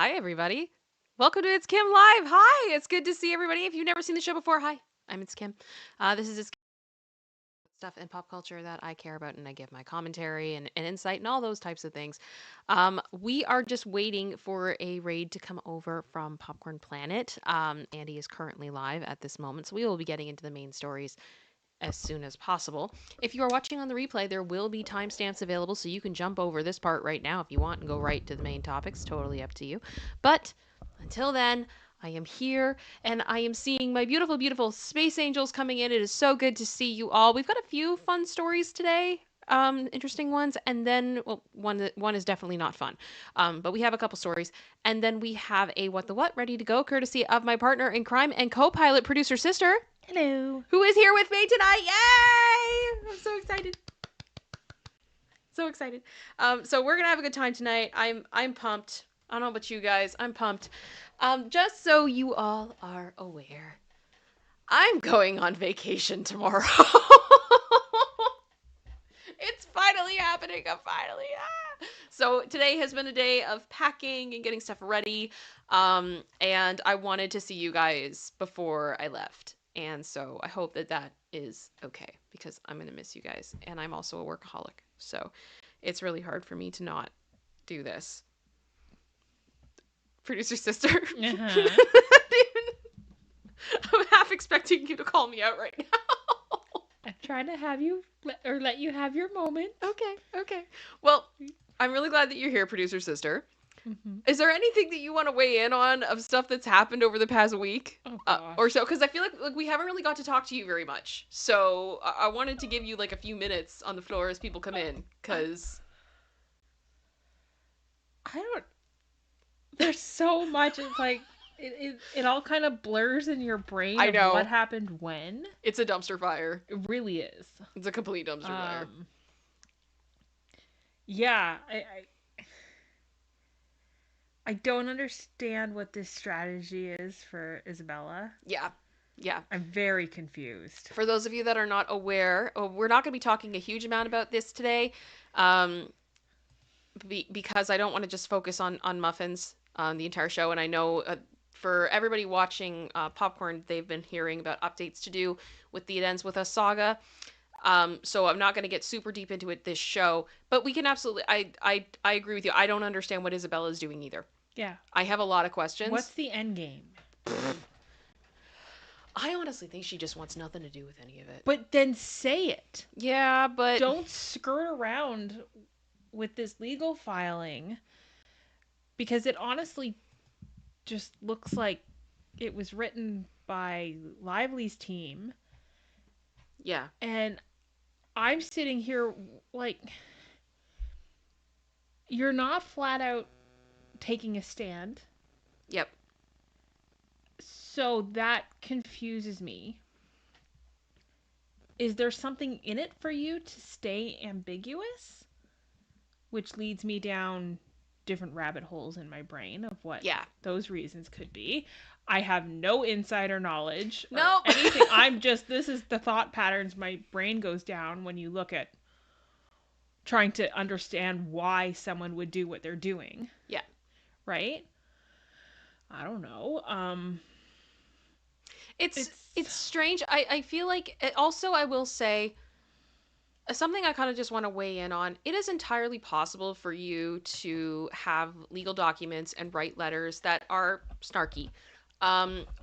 Hi, everybody. Welcome to ItsKim Live. Hi, it's good to see everybody. If you've never seen the show before, hi, I'm ItsKim. This is ItsKim stuff in pop culture that I care about, and I give my commentary and insight and all those types of things. We are just waiting for a raid to come over from Popcorn Planet. Andy is currently live at this moment, so we will be getting into the main stories as soon as possible. If you are watching on the replay, there will be timestamps available, so you can jump over this part right now if you want and go right to the main topics. Totally up to you. But until then, I am here and I am seeing my beautiful, beautiful space angels coming in. It is so good to see you all. We've got a few fun stories today. Interesting ones, and then one is definitely not fun, but we have a couple stories, and then we have a what the what ready to go, courtesy of my partner in crime and co-pilot producer sister, Hello. who is here with me tonight. Yay! I'm so excited. So excited. So we're gonna have a good time tonight. I'm pumped. I don't know about you guys. I'm pumped. Just so you all are aware, I'm going on vacation tomorrow. It's finally happening. I'm finally. So today has been a day of packing and getting stuff ready. And I wanted to see you guys before I left. And so I hope that that is okay because I'm going to miss you guys. And I'm also a workaholic. So it's really hard for me to not do this. Producer sister. Uh-huh. I'm half expecting you to call me out right now. I'm trying to have you let you have your moment. Okay. Well, I'm really glad that you're here, producer sister. Mm-hmm. Is there anything that you want to weigh in on of stuff that's happened over the past week or so? Because I feel like we haven't really got to talk to you very much. So I wanted to give you like a few minutes on the floor as people come in. Because I don't. There's so much. It's like it all kind of blurs in your brain. I know what happened when. It's a dumpster fire. It really is. It's a complete dumpster fire. Yeah, I don't understand what this strategy is for Isabella. Yeah. I'm very confused. For those of you that are not aware, we're not going to be talking a huge amount about this today, because I don't want to just focus on muffins the entire show. And I know for everybody watching Popcorn, they've been hearing about updates to do with the It Ends With Us saga. So I'm not going to get super deep into it this show, but we can absolutely. I agree with you. I don't understand what Isabella is doing either. Yeah. I have a lot of questions. What's the end game? I honestly think she just wants nothing to do with any of it. But then say it. Yeah, but don't skirt around with this legal filing, because it honestly just looks like it was written by Lively's team. Yeah. And I'm sitting here like, you're not flat out taking a stand. Yep. So that confuses me. Is there something in it for you to stay ambiguous? Which leads me down different rabbit holes in my brain of what those reasons could be. I have no insider knowledge. No. Anything. This is the thought patterns my brain goes down when you look at trying to understand why someone would do what they're doing. Yeah. Right? I don't know. It's strange. I feel like also I will say something I kind of just want to weigh in on. It is entirely possible for you to have legal documents and write letters that are snarky,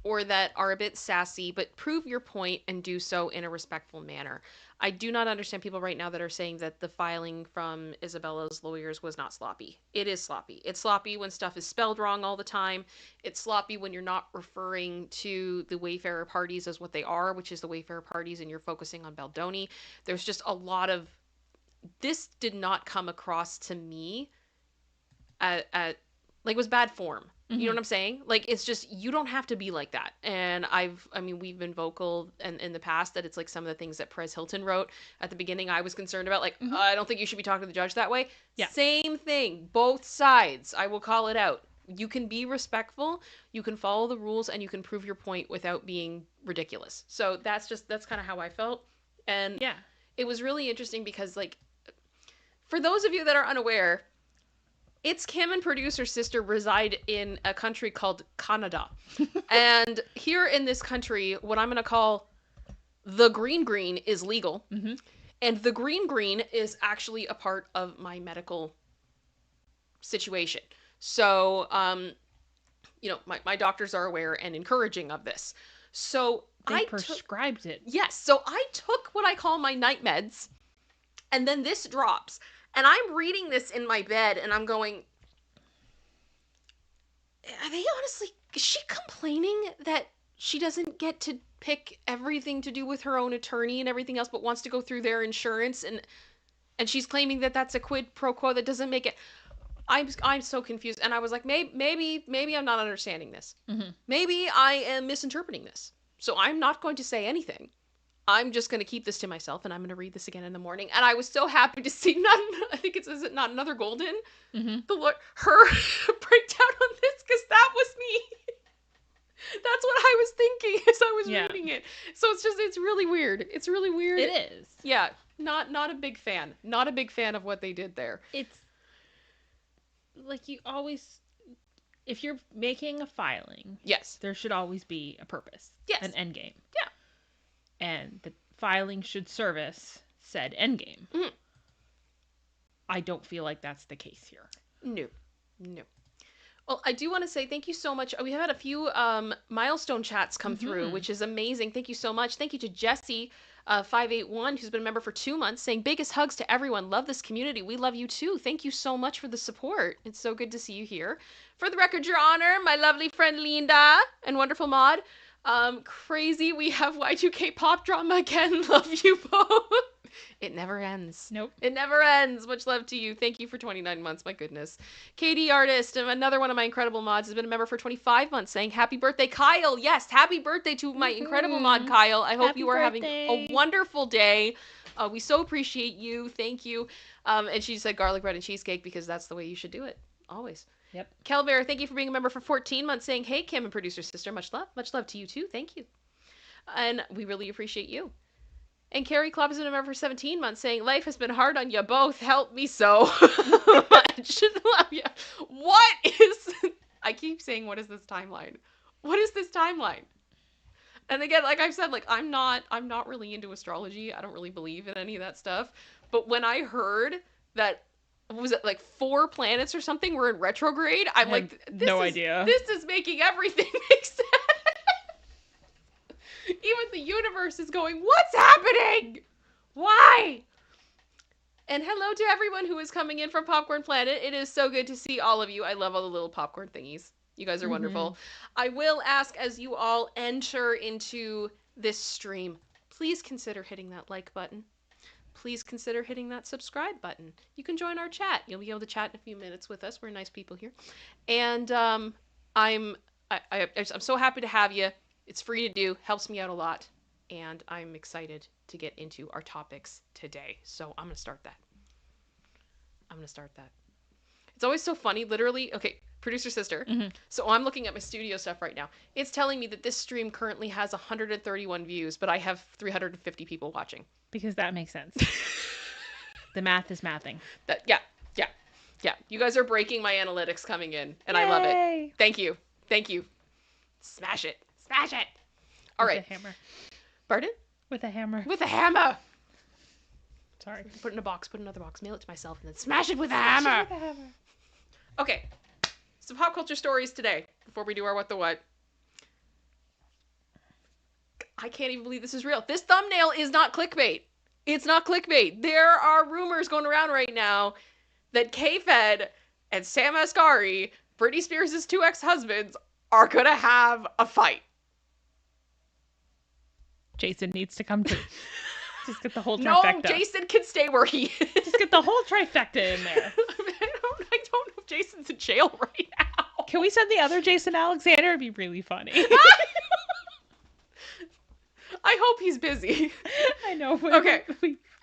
or that are a bit sassy, but prove your point and do so in a respectful manner. I do not understand people right now that are saying that the filing from Isabella's lawyers was not sloppy. It is sloppy. It's sloppy when stuff is spelled wrong all the time. It's sloppy when you're not referring to the Wayfarer parties as what they are, which is the Wayfarer parties, and you're focusing on Baldoni. There's just a lot of... This did not come across to me like it was bad form. You know what I'm saying? Like, it's just, you don't have to be like that. And we've been vocal in the past that it's like some of the things that Perez Hilton wrote at the beginning I was concerned about. Like, I don't think you should be talking to the judge that way. Yeah. Same thing. Both sides. I will call it out. You can be respectful, you can follow the rules, and you can prove your point without being ridiculous. So that's kind of how I felt. And it was really interesting because, like, for those of you that are unaware, ItsKim and producer sister reside in a country called Canada. And here in this country, what I'm going to call the green is legal. Mm-hmm. And the green is actually a part of my medical situation. So, you know, my doctors are aware and encouraging of this. So they prescribed it. Yes. So I took what I call my night meds, and then this drops. And I'm reading this in my bed, and I'm going, are they honestly, is she complaining that she doesn't get to pick everything to do with her own attorney and everything else, but wants to go through their insurance, and she's claiming that that's a quid pro quo that doesn't make it. I'm so confused, and I was like, maybe I'm not understanding this. Mm-hmm. Maybe I am misinterpreting this. So I'm not going to say anything. I'm just going to keep this to myself, and I'm going to read this again in the morning. And I was so happy to see I think is it not Another Golden? Mm-hmm. Her breakdown on this, because that was me. That's what I was thinking as I was reading it. So it's really weird. It's really weird. It is. Yeah, not a big fan. Not a big fan of what they did there. It's like you always, if you're making a filing, yes, there should always be a purpose. Yes. An end game. Yeah. And the filing should service said end game. Mm-hmm. I don't feel like that's the case here. No. Well, I do want to say thank you so much. We have had a few milestone chats come through, which is amazing. Thank you so much. Thank you to Jesse 581, who's been a member for 2 months, saying biggest hugs to everyone. Love this community. We love you too. Thank you so much for the support. It's so good to see you here. For the record, Your Honor, my lovely friend Linda and wonderful mod. Crazy, we have Y2K pop drama again. Love you both. It never ends. Nope. It never ends. Much love to you. Thank you for 29 months. My goodness. KD Artist, another one of my incredible mods, has been a member for 25 months, saying happy birthday, Kyle. Yes, happy birthday to my incredible mod, Kyle. I hope you are having a wonderful day. We so appreciate you. Thank you. And she said garlic bread and cheesecake because that's the way you should do it. Always. Yep. Kelbear, thank you for being a member for 14 months, saying, hey, Kim and producer sister, much love. Much love to you too. Thank you. And we really appreciate you. And Carrie Klopp has been a member for 17 months, saying, life has been hard on you both. Help me so much. Love you. What is... I keep saying, what is this timeline? What is this timeline? And again, like I've said, like, I'm not really into astrology. I don't really believe in any of that stuff. But when I heard that, was it like 4 planets or something were in retrograde? I'm like, no idea. This is making everything make sense. Even the universe is going, what's happening? Why? And hello to everyone who is coming in from Popcorn Planet. It is so good to see all of you. I love all the little popcorn thingies. You guys are wonderful. I will ask, as you all enter into this stream, please consider hitting that like button. Please consider hitting that subscribe button. You can join our chat. You'll be able to chat in a few minutes with us. We're nice people here. And I'm so happy to have you. It's free to do, helps me out a lot, and I'm excited to get into our topics today. So I'm going to start that. It's always so funny, literally. Okay, producer sister. So I'm looking at my studio stuff right now. It's telling me that this stream currently has 131 views, but I have 350 people watching. Because that makes sense. The math is mathing. Yeah. You guys are breaking my analytics coming in, and Yay! I love it. Thank you. Smash it. All right. With a hammer. Pardon? With a hammer. Sorry. Put it in a box. Put it in another box. Mail it to myself, and then smash it with a hammer. Okay. So pop culture stories today, before we do our What the What. I can't even believe this is real. This thumbnail is not clickbait. It's not clickbait. There are rumors going around right now that K-Fed and Sam Asghari, Britney Spears' 2 ex-husbands, are gonna have a fight. Jason needs to come too. Just get the whole trifecta. No, Jason can stay where he is. Just get the whole trifecta in there. I don't know if Jason's in jail right now. Can we send the other Jason Alexander? It'd be really funny. I hope he's busy. I know.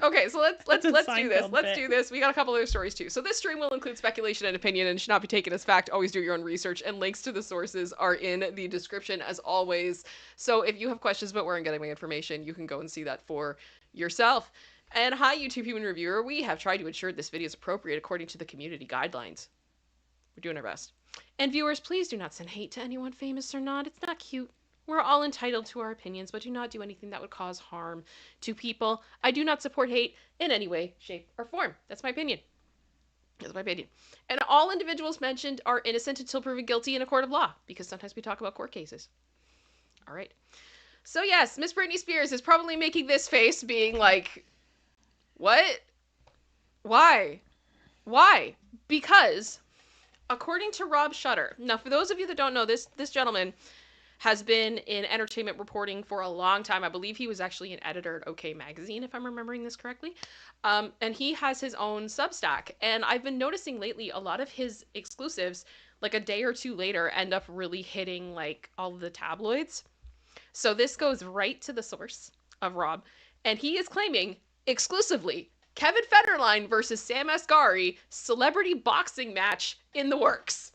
Okay, so let's do this. Let's do this. We got a couple other stories too. So this stream will include speculation and opinion and should not be taken as fact. Always do your own research, and links to the sources are in the description as always. So if you have questions about where I'm getting my information, you can go and see that for yourself. And hi, YouTube Human Reviewer. We have tried to ensure this video is appropriate according to the community guidelines. We're doing our best. And viewers, please do not send hate to anyone famous or not. It's not cute. We're all entitled to our opinions, but do not do anything that would cause harm to people. I do not support hate in any way, shape, or form. That's my opinion. That's my opinion. And all individuals mentioned are innocent until proven guilty in a court of law, because sometimes we talk about court cases. All right. So yes, Miss Britney Spears is probably making this face being like, what? Why? Why? Because, according to Rob Shutter, now for those of you that don't know, this gentleman has been in entertainment reporting for a long time. I believe he was actually an editor at OK Magazine, if I'm remembering this correctly. And he has his own Substack. And I've been noticing lately a lot of his exclusives, like a day or two later, end up really hitting like all of the tabloids. So this goes right to the source of Rob. And he is claiming exclusively Kevin Federline versus Sam Asghari celebrity boxing match in the works.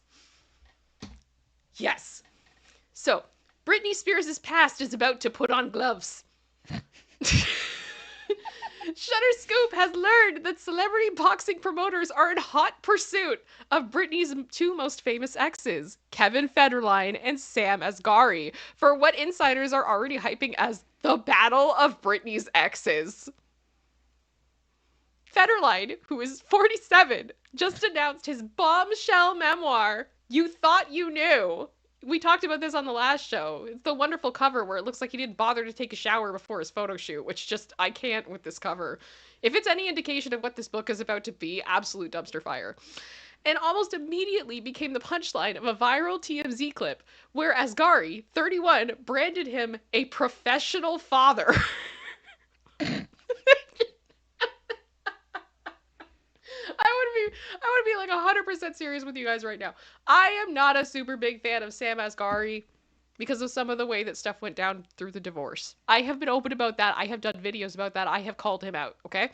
Yes. So, Britney Spears' past is about to put on gloves. Shutter Scoop has learned that celebrity boxing promoters are in hot pursuit of Britney's two most famous exes, Kevin Federline and Sam Asghari, for what insiders are already hyping as the Battle of Britney's Exes. Federline, who is 47, just announced his bombshell memoir, You Thought You Knew. We talked about this on the last show. It's the wonderful cover where it looks like he didn't bother to take a shower before his photo shoot, which just, I can't with this cover. If it's any indication of what this book is about to be, absolute dumpster fire. And almost immediately became the punchline of a viral TMZ clip where Asghari, 31, branded him a professional father. I would be like 100% serious with you guys right now. I am not a super big fan of Sam Asghari because of some of the way that stuff went down through the divorce. I have been open about that. I have done videos about that. I have called him out, okay?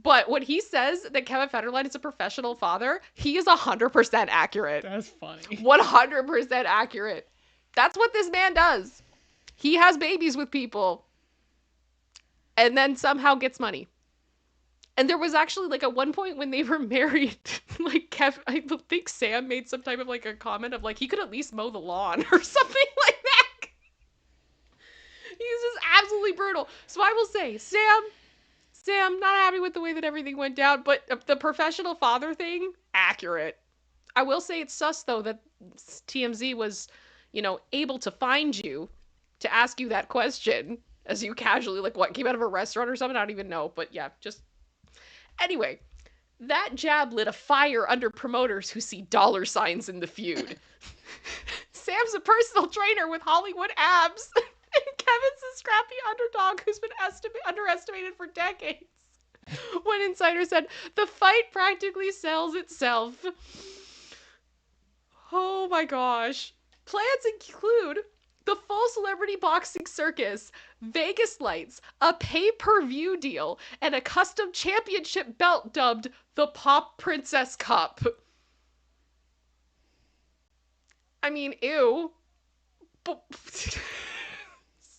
But when he says that Kevin Federline is a professional father, he is 100% accurate. That's funny. 100% accurate. That's what this man does. He has babies with people and then somehow gets money. And there was actually, like, at one point when they were married, like, I think Sam made some type of, like, a comment of, like, he could at least mow the lawn or something like that. He's just absolutely brutal. So I will say, Sam, not happy with the way that everything went down, but the professional father thing, accurate. I will say it's sus, though, that TMZ was, able to find you to ask you that question as you casually, like, what, came out of a restaurant or something? I don't even know, but yeah, just... Anyway, that jab lit a fire under promoters who see dollar signs in the feud. Sam's a personal trainer with Hollywood abs, and Kevin's a scrappy underdog who's been underestimated for decades. One insider said, the fight practically sells itself. Oh my gosh. Plans include the full celebrity boxing circus, Vegas lights, a pay-per-view deal, and a custom championship belt dubbed the Pop Princess Cup. I mean, ew.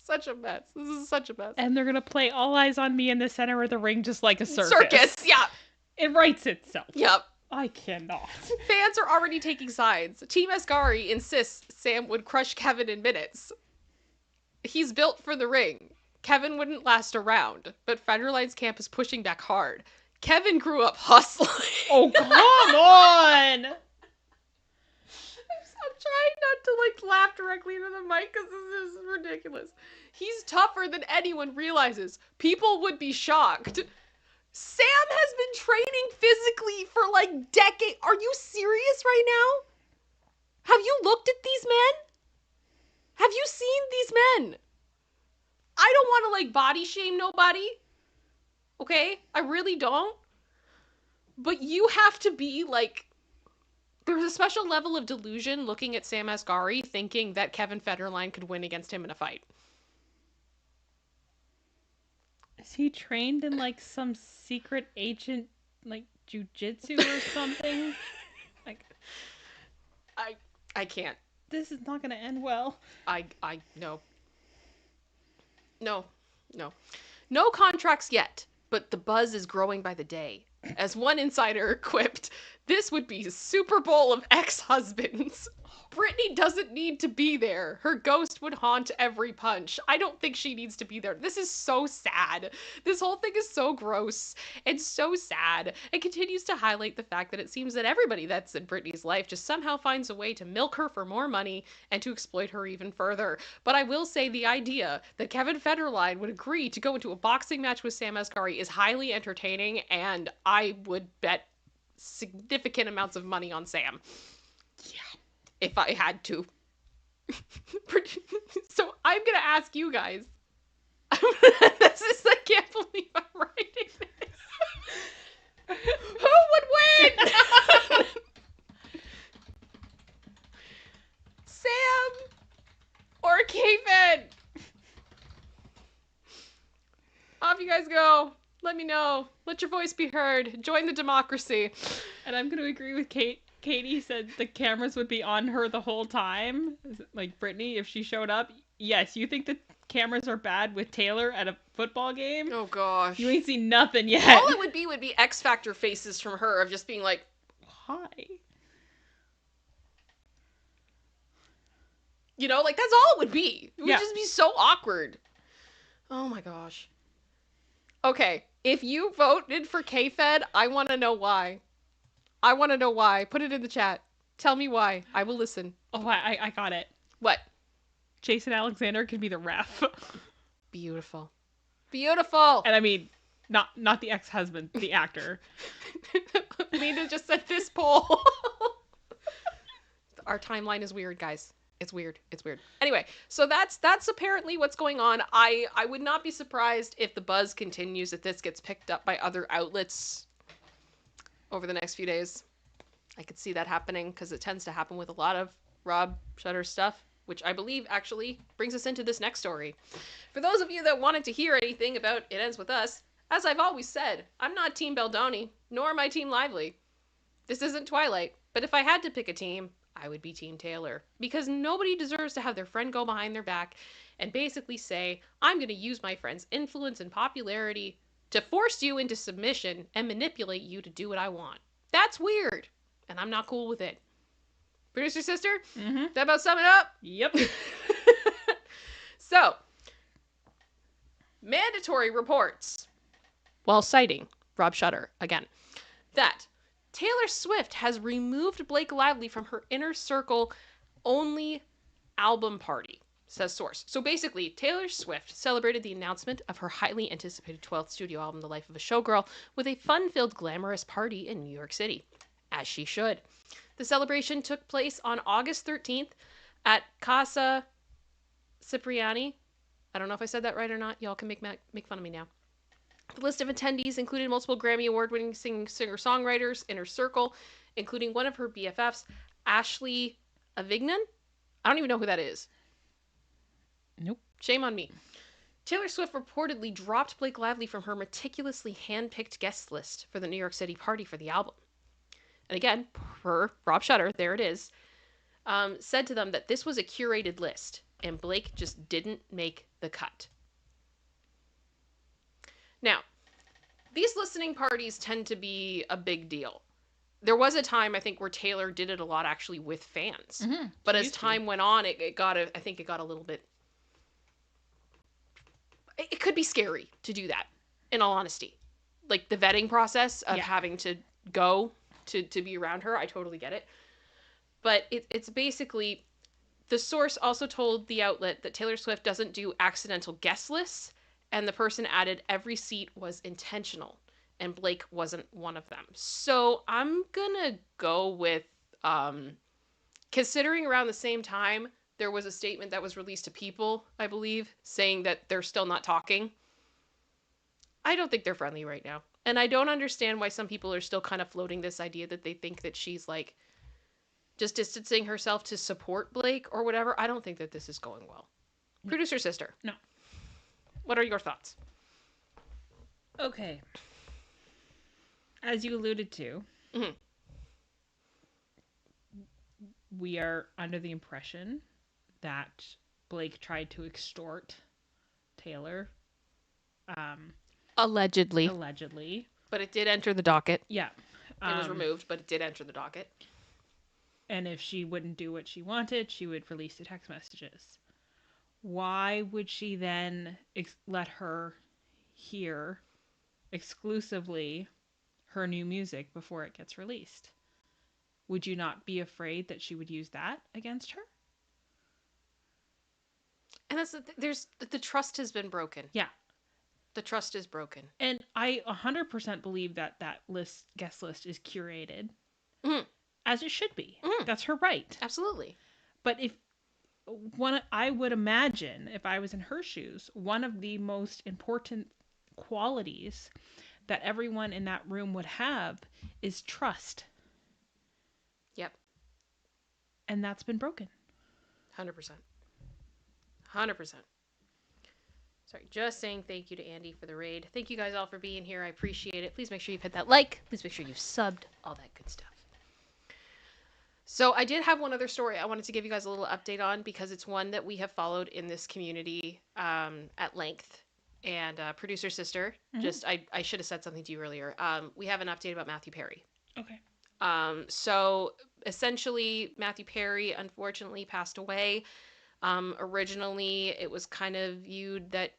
Such a mess. This is such a mess. And they're going to play All Eyes on Me in the center of the ring just like a circus. Circus, yeah. It writes itself. Yep. I cannot. Fans are already taking sides. Team Asghari insists Sam would crush Kevin in minutes. He's built for the ring. Kevin wouldn't last a round, but Federline's camp is pushing back hard. Kevin grew up hustling. Oh, come on! I'm trying not to, like, laugh directly into the mic because this is ridiculous. He's tougher than anyone realizes. People would be shocked. Sam has been training physically for, like, decades. Are you serious right now? Have you looked at these men? Have you seen these men? I don't want to, like, body shame nobody. Okay? I really don't. But you have to be, like... There's a special level of delusion looking at Sam Asghari thinking that Kevin Federline could win against him in a fight. Is he trained in, like, some secret agent, like, jujitsu or something? Like, I can't. This is not going to end well. No. No contracts yet, but the buzz is growing by the day. As one insider quipped, this would be Super Bowl of ex-husbands. Britney doesn't need to be there. Her ghost would haunt every punch. I don't think she needs to be there. This is so sad. This whole thing is so gross and so sad. It continues to highlight the fact that it seems that everybody that's in Britney's life just somehow finds a way to milk her for more money and to exploit her even further. But I will say the idea that Kevin Federline would agree to go into a boxing match with Sam Asghari is highly entertaining, and I would bet significant amounts of money on Sam. Yeah. If I had to. So I'm going to ask you guys. I can't believe I'm writing this. Who would win? Sam or Kevin? Off you guys go. Let me know. Let your voice be heard. Join the democracy. And I'm going to agree with Kate. Katie said the cameras would be on her the whole time. Like Britney, if she showed up. Yes, you think the cameras are bad with Taylor at a football game? Oh, gosh. You ain't seen nothing yet. All it would be X Factor faces from her of just being like, hi. You know, like, that's all it would be. It would just be so awkward. Oh, my gosh. Okay, if you voted for K-Fed, I want to know why. I want to know why. Put it in the chat. Tell me why. I will listen. Oh, I got it. What? Jason Alexander can be the ref. Beautiful. Beautiful. And I mean, not the ex-husband, the actor. Lena just said this poll. Our timeline is weird, guys. It's weird. It's weird. Anyway, so that's apparently what's going on. I would not be surprised if the buzz continues, if this gets picked up by other outlets over the next few days. I could see that happening because it tends to happen with a lot of Rob Shutter stuff, which I believe actually brings us into this next story. For those of you that wanted to hear anything about It Ends With Us, as I've always said, I'm not Team Beldoni, nor am I Team Lively. This isn't Twilight, but if I had to pick a team, I would be Team Taylor, because nobody deserves to have their friend go behind their back and basically say, I'm going to use my friend's influence and popularity to force you into submission and manipulate you to do what I want. That's weird, and I'm not cool with it. Producer sister? Mm-hmm. That about sum it up? Yep. So, mandatory reports, while citing Rob Shutter again, that Taylor Swift has removed Blake Lively from her Inner Circle only album party, says source. So basically, Taylor Swift celebrated the announcement of her highly anticipated 12th studio album, The Life of a Showgirl, with a fun-filled, glamorous party in New York City, as she should. The celebration took place on August 13th at Casa Cipriani. I don't know if I said that right or not. Y'all can make fun of me now. The list of attendees included multiple Grammy Award-winning singer-songwriters, Inner Circle, including one of her BFFs, Ashley Avignon. I don't even know who that is. Nope. Shame on me. Taylor Swift reportedly dropped Blake Lively from her meticulously hand-picked guest list for the New York City party for the album. And again, per Rob Shutter, there it is, said to them that this was a curated list, and Blake just didn't make the cut. Now, these listening parties tend to be a big deal. There was a time, I think, where Taylor did it a lot actually with fans. Mm-hmm. But as time went on, I think it got a little bit... It could be scary to do that, in all honesty. Like, the vetting process of having to go to be around her, I totally get it. But it's basically... The source also told the outlet that Taylor Swift doesn't do accidental guest lists, and the person added every seat was intentional, and Blake wasn't one of them. So I'm gonna go with, considering around the same time, there was a statement that was released to People, I believe, saying that they're still not talking. I don't think they're friendly right now. And I don't understand why some people are still kind of floating this idea that they think that she's, like, just distancing herself to support Blake or whatever. I don't think that this is going well. No. Producer sister. No. What are your thoughts? Okay. As you alluded to, we are under the impression that Blake tried to extort Taylor. Allegedly. But it did enter the docket. Yeah. It was removed, but it did enter the docket. And if she wouldn't do what she wanted, she would release the text messages. Why would she then let her hear exclusively her new music before it gets released? Would you not be afraid that she would use that against her? And that's the trust has been broken. Yeah. The trust is broken. And I 100% believe that guest list is curated. Mm-hmm. As it should be. Mm-hmm. That's her right. Absolutely. But I would imagine, if I was in her shoes, one of the most important qualities that everyone in that room would have is trust. Yep. And that's been broken. 100%. 100%. Sorry, just saying thank you to Andy for the raid. Thank you guys all for being here. I appreciate it. Please make sure you've hit that like. Please make sure you've subbed. All that good stuff. So I did have one other story I wanted to give you guys a little update on because it's one that we have followed in this community at length. And producer sister, I should have said something to you earlier. We have an update about Matthew Perry. Okay. So essentially, Matthew Perry unfortunately passed away. Originally, it was kind of viewed that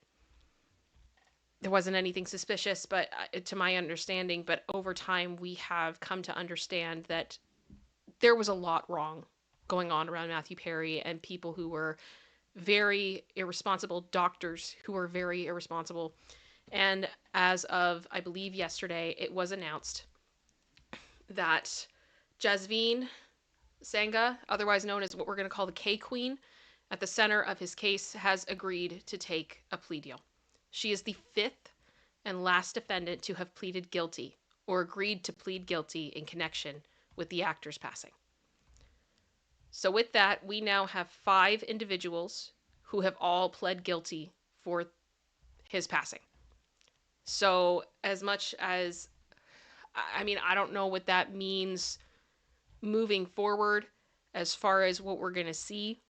there wasn't anything suspicious, but to my understanding, but over time, we have come to understand that there was a lot wrong going on around Matthew Perry and people who were very irresponsible, doctors who were very irresponsible. And as of, I believe, yesterday, it was announced that Jasveen Sangha, otherwise known as what we're going to call the K Queen, at the center of his case, has agreed to take a plea deal. She is the fifth and last defendant to have pleaded guilty or agreed to plead guilty in connection with the actor's passing. So with that, we now have 5 individuals who have all pled guilty for his passing. So as much as, I mean, I don't know what that means moving forward as far as what we're going to see,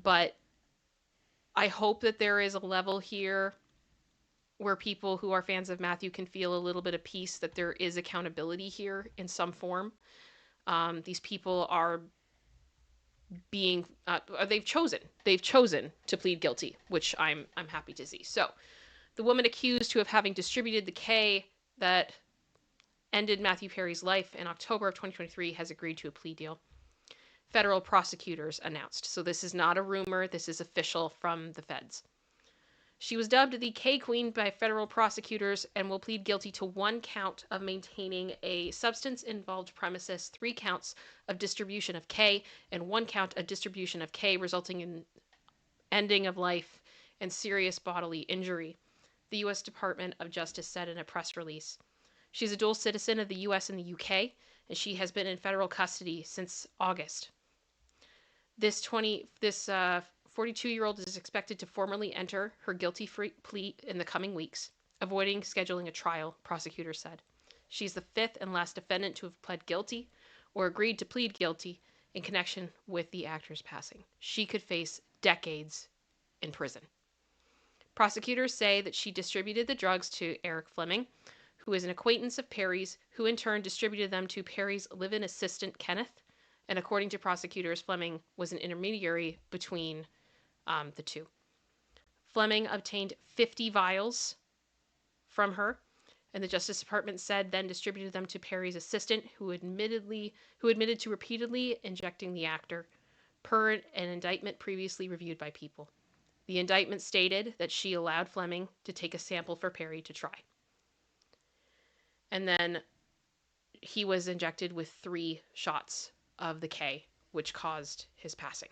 but I hope that there is a level here where people who are fans of Matthew can feel a little bit of peace that there is accountability here in some form. These people are being they've chosen to plead guilty, which I'm happy to see. So the woman accused of having distributed the K that ended Matthew Perry's life in October of 2023 has agreed to a plea deal. Federal prosecutors announced. So this is not a rumor, this is official from the feds. She was dubbed the K Queen by federal prosecutors and will plead guilty to 1 count of maintaining a substance-involved premises, 3 counts of distribution of K, and 1 count of distribution of K resulting in ending of life and serious bodily injury, the U.S. Department of Justice said in a press release. She's a dual citizen of the U.S. and the U.K., and she has been in federal custody since August. This 42-year-old is expected to formally enter her guilty plea in the coming weeks, avoiding scheduling a trial, prosecutors said. She's the 5th and last defendant to have pled guilty or agreed to plead guilty in connection with the actor's passing. She could face decades in prison. Prosecutors say that she distributed the drugs to Eric Fleming, who is an acquaintance of Perry's, who in turn distributed them to Perry's live-in assistant, Kenneth. And according to prosecutors, Fleming was an intermediary between the two. Fleming obtained 50 vials from her, and the Justice Department said then distributed them to Perry's assistant, who admitted to repeatedly injecting the actor, per an indictment previously reviewed by People. The indictment stated that she allowed Fleming to take a sample for Perry to try. And then he was injected with 3 shots of the K, which caused his passing,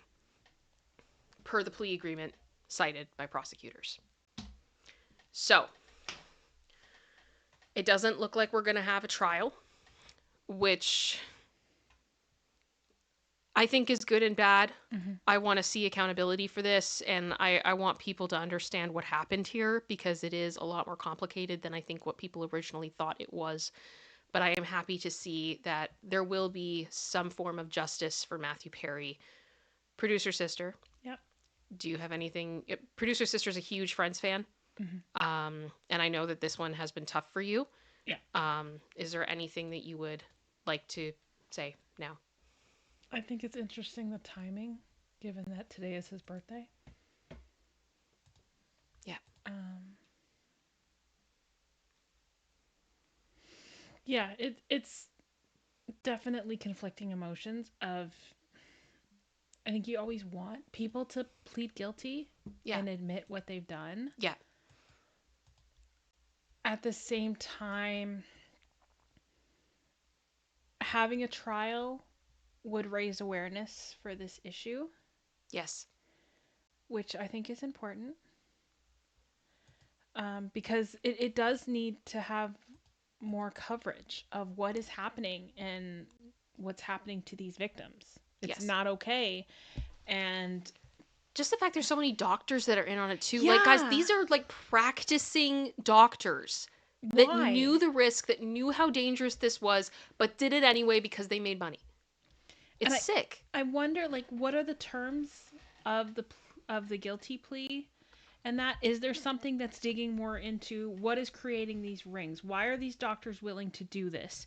per the plea agreement cited by prosecutors. So, it doesn't look like we're going to have a trial, which I think is good and bad. Mm-hmm. I want to see accountability for this, and I want people to understand what happened here, because it is a lot more complicated than I think what people originally thought it was. But I am happy to see that there will be some form of justice for Matthew Perry. Producer Sister. Yep. Do you have anything? Producer Sister's a huge Friends fan. Mm-hmm. And I know that this one has been tough for you. Yeah. Is there anything that you would like to say now? I think it's interesting the timing, given that today is his birthday. Yeah. Yeah, it's definitely conflicting emotions of I think you always want people to plead guilty and admit what they've done. Yeah. At the same time, having a trial would raise awareness for this issue. Yes. Which I think is important. Because it does need to have more coverage of what is happening and what's happening to these victims. It's not okay. And just the fact there's so many doctors that are in on it too. Yeah. Like, guys, these are like practicing doctors that knew the risk, that knew how dangerous this was, but did it anyway because they made money. It's sick. I wonder, like, what are the terms of the guilty plea? And that is there something that's digging more into what is creating these rings? Why are these doctors willing to do this?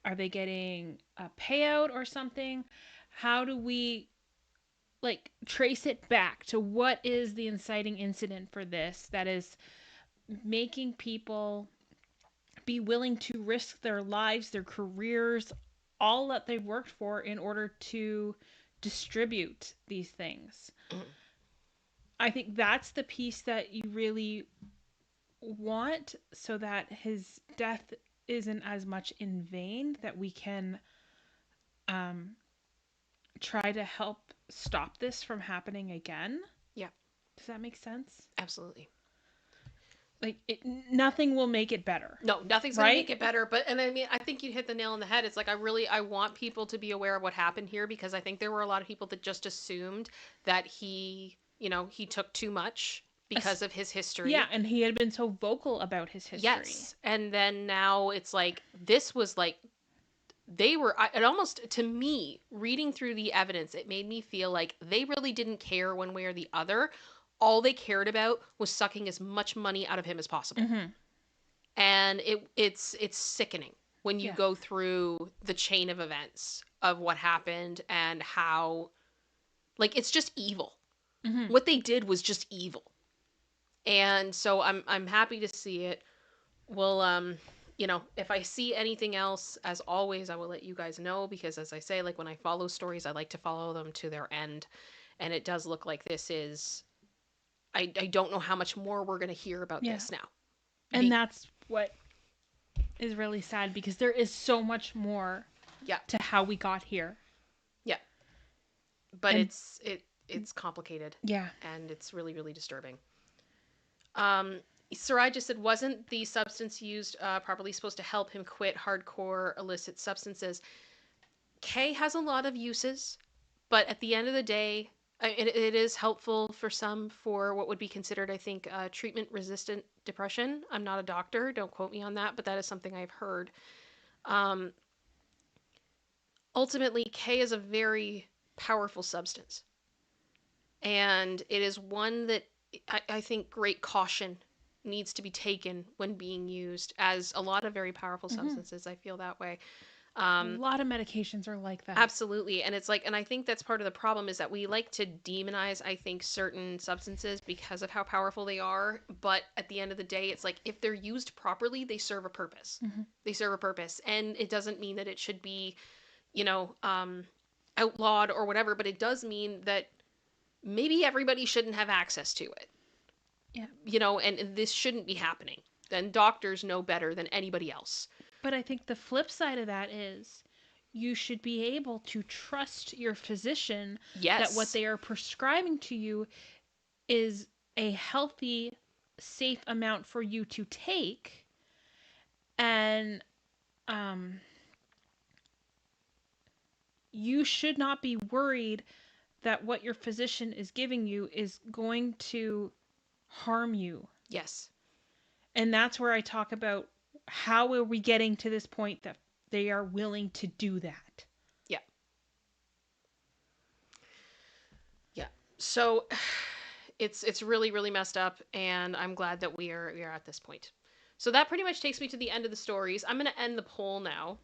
Are they getting a payout or something? How do we like trace it back to what is the inciting incident for this that is making people be willing to risk their lives, their careers, all that they've worked for in order to distribute these things? I think that's the piece that you really want so that his death isn't as much in vain, that we can try to help stop this from happening again. Yeah. Does that make sense? Absolutely. Like, nothing will make it better. No, nothing's going to make it better. But, and I mean, I think you hit the nail on the head. It's like, I want people to be aware of what happened here, because I think there were a lot of people that just assumed that he took too much because of his history. Yeah, and he had been so vocal about his history. Yes. And then now it's like, this was like, it almost, to me, reading through the evidence, it made me feel like they really didn't care one way or the other. All they cared about was sucking as much money out of him as possible. Mm-hmm. And it's sickening when you go through the chain of events of what happened and how, like, it's just evil. Mm-hmm. What they did was just evil. And so I'm happy to see it. Well, if I see anything else, as always, I will let you guys know, because as I say, like, when I follow stories, I like to follow them to their end. And it does look like this is, I don't know how much more we're going to hear about this now. And that's what is really sad, because there is so much more to how we got here. Yeah. But it's complicated. Yeah. And it's really, really disturbing. Sarai just said, wasn't the substance used properly supposed to help him quit hardcore illicit substances? K has a lot of uses, but at the end of the day, it is helpful for some for what would be considered, I think, treatment-resistant depression. I'm not a doctor, don't quote me on that, but that is something I've heard. Ultimately, K is a very powerful substance. And it is one that I think great caution needs to be taken when being used, as a lot of very powerful substances. I feel that way. A lot of medications are like that. Absolutely. And it's like, and I think that's part of the problem, is that we like to demonize, I think, certain substances because of how powerful they are. But at the end of the day, it's like, if they're used properly, they serve a purpose. Mm-hmm. They serve a purpose. And it doesn't mean that it should be, outlawed or whatever, but it does mean that maybe everybody shouldn't have access to it. Yeah. And this shouldn't be happening. Then doctors know better than anybody else. But I think the flip side of that is you should be able to trust your physician that what they are prescribing to you is a healthy, safe amount for you to take. And you should not be worried that what your physician is giving you is going to harm you. Yes. And that's where I talk about, how are we getting to this point that they are willing to do that? Yeah. Yeah. So it's really, really messed up, and I'm glad that we are at this point. So that pretty much takes me to the end of the stories. I'm going to end the poll now.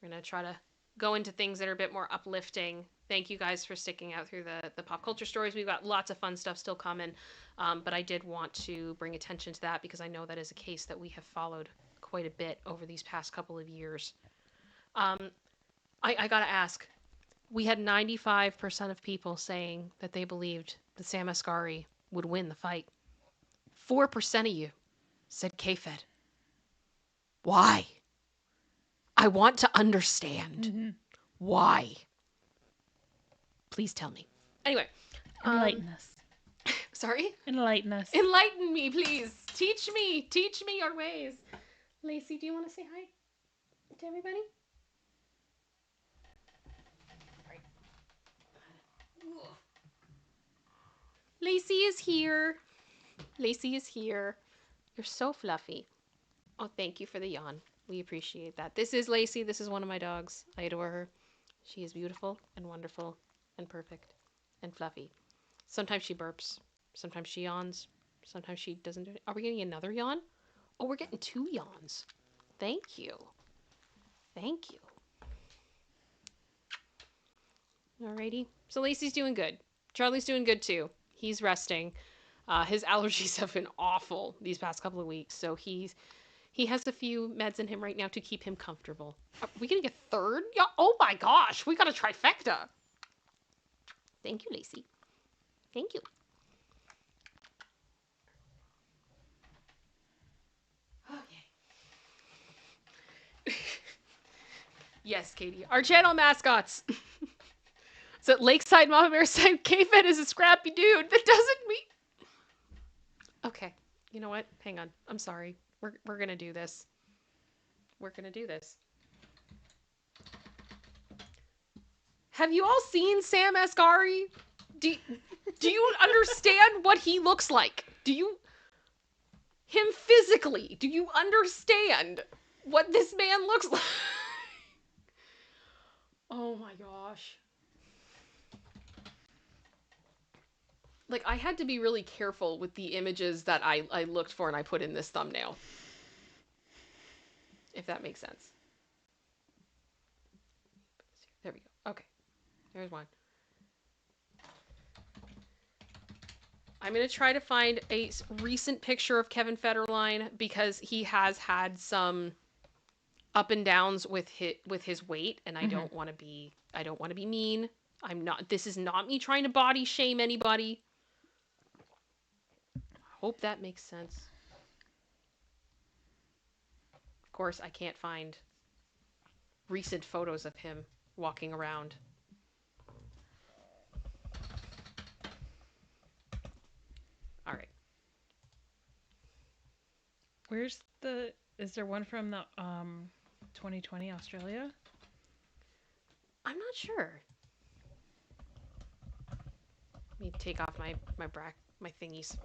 We're going to try to go into things that are a bit more uplifting. Thank you guys for sticking out through the pop culture stories. We've got lots of fun stuff still coming. But I did want to bring attention to that because I know that is a case that we have followed quite a bit over these past couple of years. I got to ask, we had 95% of people saying that they believed that Sam Asghari would win the fight. 4% of you said K-Fed. Why? I want to understand. Why? Please tell me. Anyway. Enlighten us. Sorry? Enlighten us. Enlighten me, please. Teach me your ways. Lacey, do you want to say hi to everybody? Right. Lacey is here. Lacey is here. You're so fluffy. Oh, thank you for the yawn. We appreciate that. This is Lacey. This is one of my dogs. I adore her. She is beautiful and wonderful and perfect and fluffy. Sometimes she burps. Sometimes she yawns. Sometimes she doesn't do it. Are we getting another yawn? Oh, we're getting 2 yawns. Thank you. Thank you. Alrighty. So Lacey's doing good. Charlie's doing good too. He's resting. His allergies have been awful these past couple of weeks, so he has a few meds in him right now to keep him comfortable. Are we gonna get 3rd? Yeah. Oh my gosh, we got a trifecta. Thank you, Lacey. Thank you. Okay. Yes, Katie. Our channel mascots. So Lakeside Mama Bear said K-Fed is a scrappy dude. That doesn't mean... Okay. You know what? Hang on. I'm sorry. We're gonna do this. We're gonna do this. Have you all seen Sam Asghari? Do you understand what he looks like? Him physically, do you understand what this man looks like? Oh my gosh. Like, I had to be really careful with the images that I looked for and I put in this thumbnail. If that makes sense. There we go. Okay. There's one. I'm going to try to find a recent picture of Kevin Federline because he has had some up and downs with his weight, and I don't want to be mean. This is not me trying to body shame anybody. Hope that makes sense. Of course, I can't find recent photos of him walking around. All right. Is there one from the 2020 Australia? I'm not sure. Let me take off my thingies.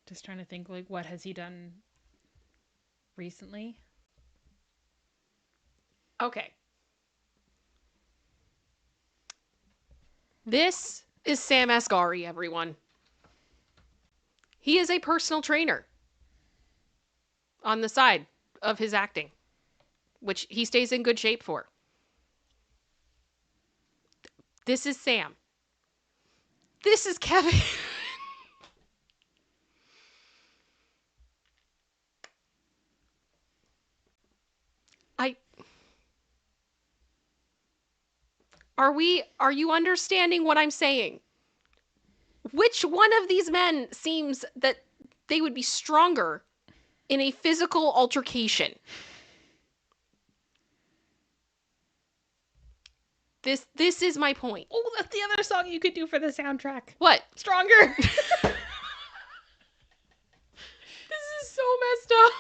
Just trying to think, like, what has he done recently? Okay. This is Sam Asghari, everyone. He is a personal trainer on the side of his acting, which he stays in good shape for. This is Sam. This is Kevin. Are you understanding what I'm saying? Which one of these men seems that they would be stronger in a physical altercation? This is my point. Oh, that's the other song you could do for the soundtrack. What? Stronger. This is so messed up.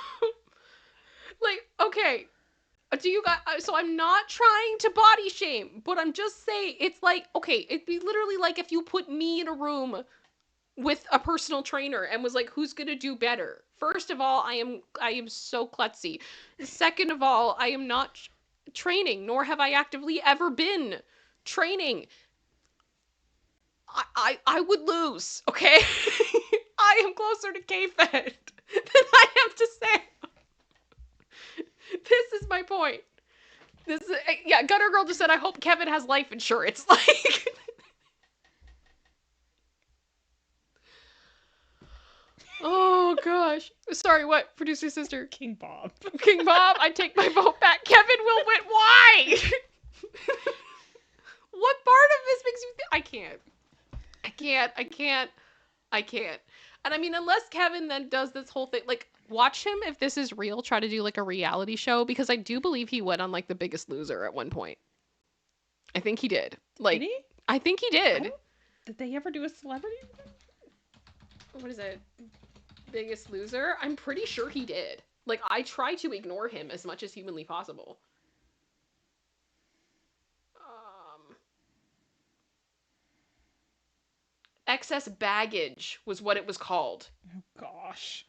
Like, okay. Do you guys, so I'm not trying to body shame, but I'm just saying, it's like, okay, it'd be literally like if you put me in a room with a personal trainer and was like, who's gonna do better? First of all, I am so klutzy. Second of all, I am not training, nor have I actively ever been training. I would lose, okay? I am closer to K-Fed than I am to Sam. This is my point. This is, yeah, Gutter Girl just said, I hope Kevin has life insurance. Like... Oh, gosh. Sorry, what? Producer sister? King Bob. King Bob, I take my vote back. Kevin will win. Why? What part of this makes you I can't. And I mean, unless Kevin then does this whole thing, like, watch him, if this is real, try to do, like, a reality show, because I do believe he went on, like, The Biggest Loser at one point. I think he did. Like, did he? I think he did. Did they ever do a celebrity? What is it? Biggest Loser? I'm pretty sure he did. Like, I try to ignore him as much as humanly possible. Excess Baggage was what it was called. Oh, gosh.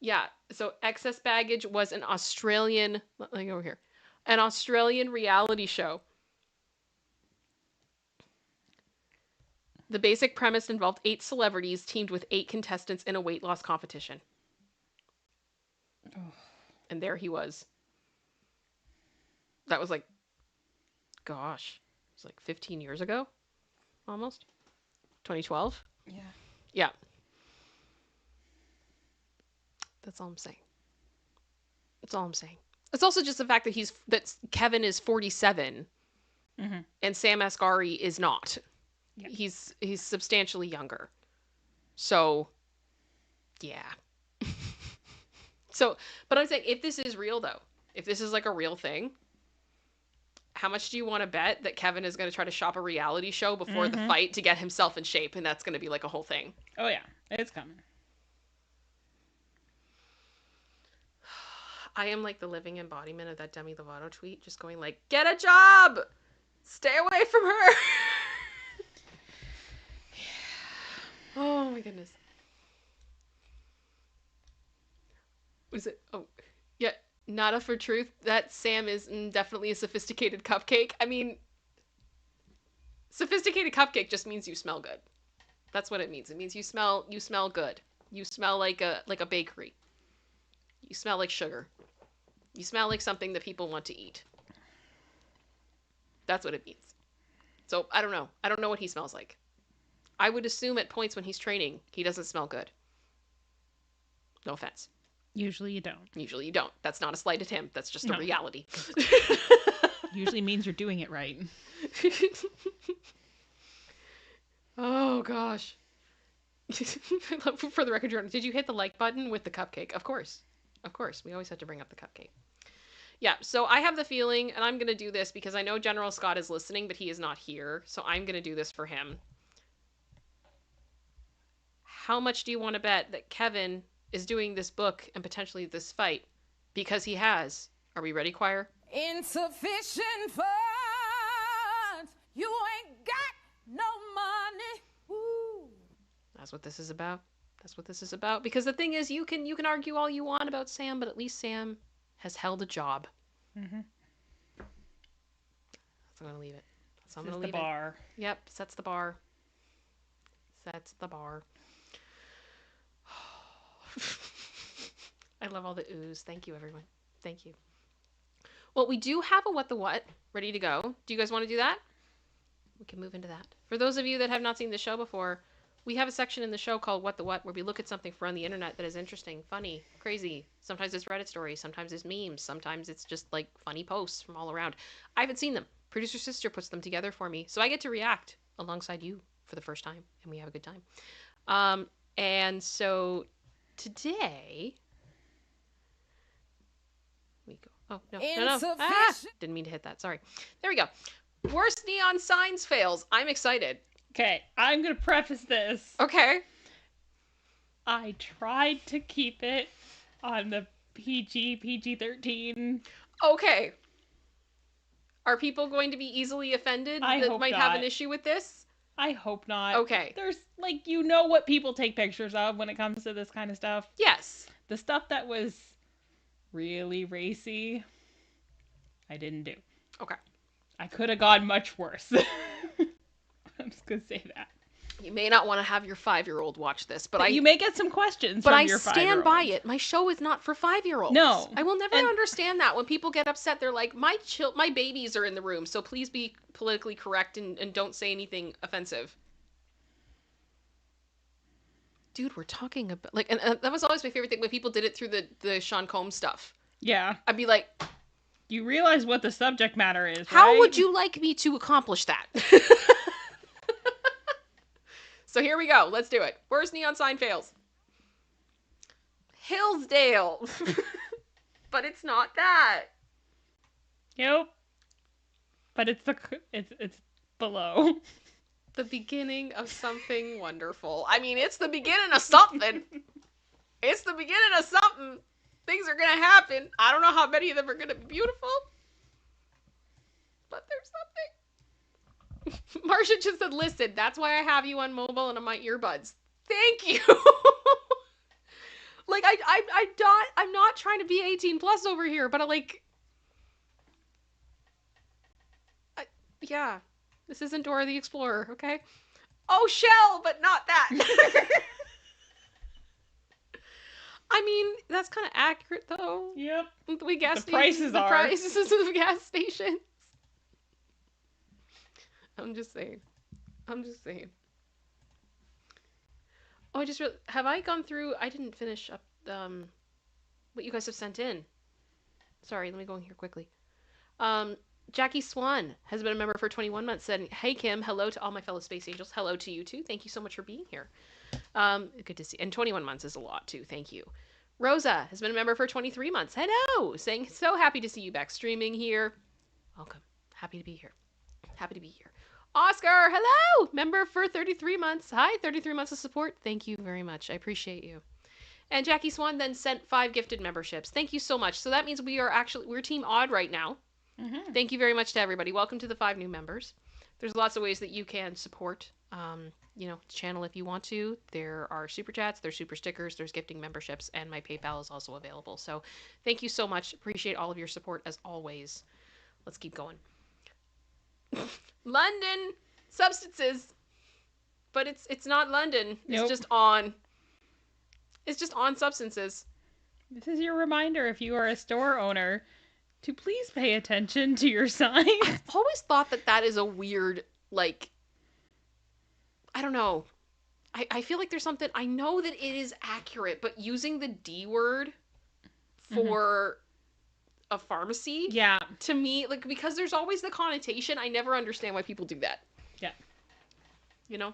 Yeah, so Excess Baggage was an Australian... Let me go over here. An Australian reality show. The basic premise involved 8 celebrities teamed with 8 contestants in a weight loss competition. Oh. And there he was. That was like... Gosh. It was like 15 years ago? Almost? 2012? Yeah. Yeah. That's all I'm saying. That's all I'm saying. It's also just the fact that Kevin is 47 and Sam Asghari is not. Yep. He's substantially younger. So, yeah. So, but I'm saying, if this is real though, if this is like a real thing, how much do you want to bet that Kevin is going to try to shop a reality show before the fight to get himself in shape, and that's going to be like a whole thing? Oh yeah, it's coming. I am like the living embodiment of that Demi Lovato tweet, just going like, get a job! Stay away from her! Oh my goodness. What is it? Oh, yeah. Nada for truth. That Sam is definitely a sophisticated cupcake. I mean, sophisticated cupcake just means you smell good. That's what it means. It means you smell good. You smell like a bakery. You smell like sugar. You smell like something that people want to eat. That's what it means. So, I don't know. I don't know what he smells like. I would assume at points when he's training, he doesn't smell good. No offense. Usually you don't. Usually you don't. That's not a slight at him. That's just a reality. Usually means you're doing it right. Oh, gosh. For the record, Jordan, did you hit the like button with the cupcake? Of course. Of course. We always have to bring up the cupcake. Yeah, so I have the feeling, and I'm going to do this because I know General Scott is listening, but he is not here. So I'm going to do this for him. How much do you want to bet that Kevin is doing this book and potentially this fight because he has, are we ready, choir? Insufficient funds. You ain't got no money. Ooh. That's what this is about. That's what this is about. Because the thing is, you can argue all you want about Sam, but at least Sam has held a job. Mm-hmm. So I'm gonna leave it. So I'm gonna leave the bar. It. Yep, sets the bar. Sets the bar. I love all the oohs. Thank you, everyone. Thank you. Well, we do have a What the What ready to go. Do you guys want to do that? We can move into that. For those of you that have not seen the show before, we have a section in the show called What the What, where we look at something from the internet that is interesting, funny, crazy. Sometimes it's Reddit stories. Sometimes it's memes. Sometimes it's just like funny posts from all around. I haven't seen them. Producer Sister puts them together for me. So I get to react alongside you for the first time, and we have a good time. And so today we go. Oh, no. Didn't mean to hit that. Sorry. There we go. Worst neon signs fails. I'm excited. Okay, I'm going to preface this. Okay. I tried to keep it on the PG-13. Okay. Are people going to be easily offended that might have an issue with this? I hope not. Okay. There's, like, you know what people take pictures of when it comes to this kind of stuff. Yes. The stuff that was really racy, I didn't do. Okay. I could have gone much worse. just going to say that. You may not want to have your 5-year-old watch this, but you may get some questions but from your 5-year-old. I stand by it. My show is not for 5-year-olds. No. I will never understand that. When people get upset, they're like, my babies are in the room, so please be politically correct and don't say anything offensive. Dude, we're talking about... Like, and that was always my favorite thing when people did it through the Sean Combs stuff. Yeah. I'd be like... You realize what the subject matter is, right? How would you like me to accomplish that? So here we go. Let's do it. Worst neon sign fails. Hillsdale. But it's not that. Nope. But it's below. The beginning of something wonderful. I mean, it's the beginning of something. It's the beginning of something. Things are going to happen. I don't know how many of them are going to be beautiful. But there's something. Marcia just said, listen, that's why I have you on mobile and on my earbuds. Thank you. Like, I'm not trying to be 18 plus over here, but yeah, this isn't Dora the Explorer, okay? Oh, Shell, but not that. I mean, that's kind of accurate, though. Yep. The prices of the gas stations. I'm just saying. Oh, have I gone through? I didn't finish up what you guys have sent in. Sorry, let me go in here quickly. Jackie Swan has been a member for 21 months. Said, "Hey Kim, hello to all my fellow space angels. Hello to you too. Thank you so much for being here. Good to see. And 21 months is a lot too. Thank you." Rosa has been a member for 23 months. Hello, saying so happy to see you back streaming here. Welcome. Happy to be here. Oscar, hello! Member for 33 months. Hi, 33 months of support. Thank you very much. I appreciate you. And Jackie Swan then sent 5 gifted memberships. Thank you so much. So that means we're Team Odd right now. Mm-hmm. Thank you very much to everybody. Welcome to the 5 new members. There's lots of ways that you can support the channel if you want to. There are super chats, there's super stickers, there's gifting memberships, and my PayPal is also available. So thank you so much. Appreciate all of your support as always. Let's keep going. London substances, but it's not London. Nope. It's just on substances. This is your reminder, if you are a store owner, to please pay attention to your sign. I've always thought that is a weird, like, I don't know. I feel like there's something, I know that it is accurate, but using the D word for a pharmacy, yeah, to me, like, because there's always the connotation, I never understand why people do that. Yeah. You know?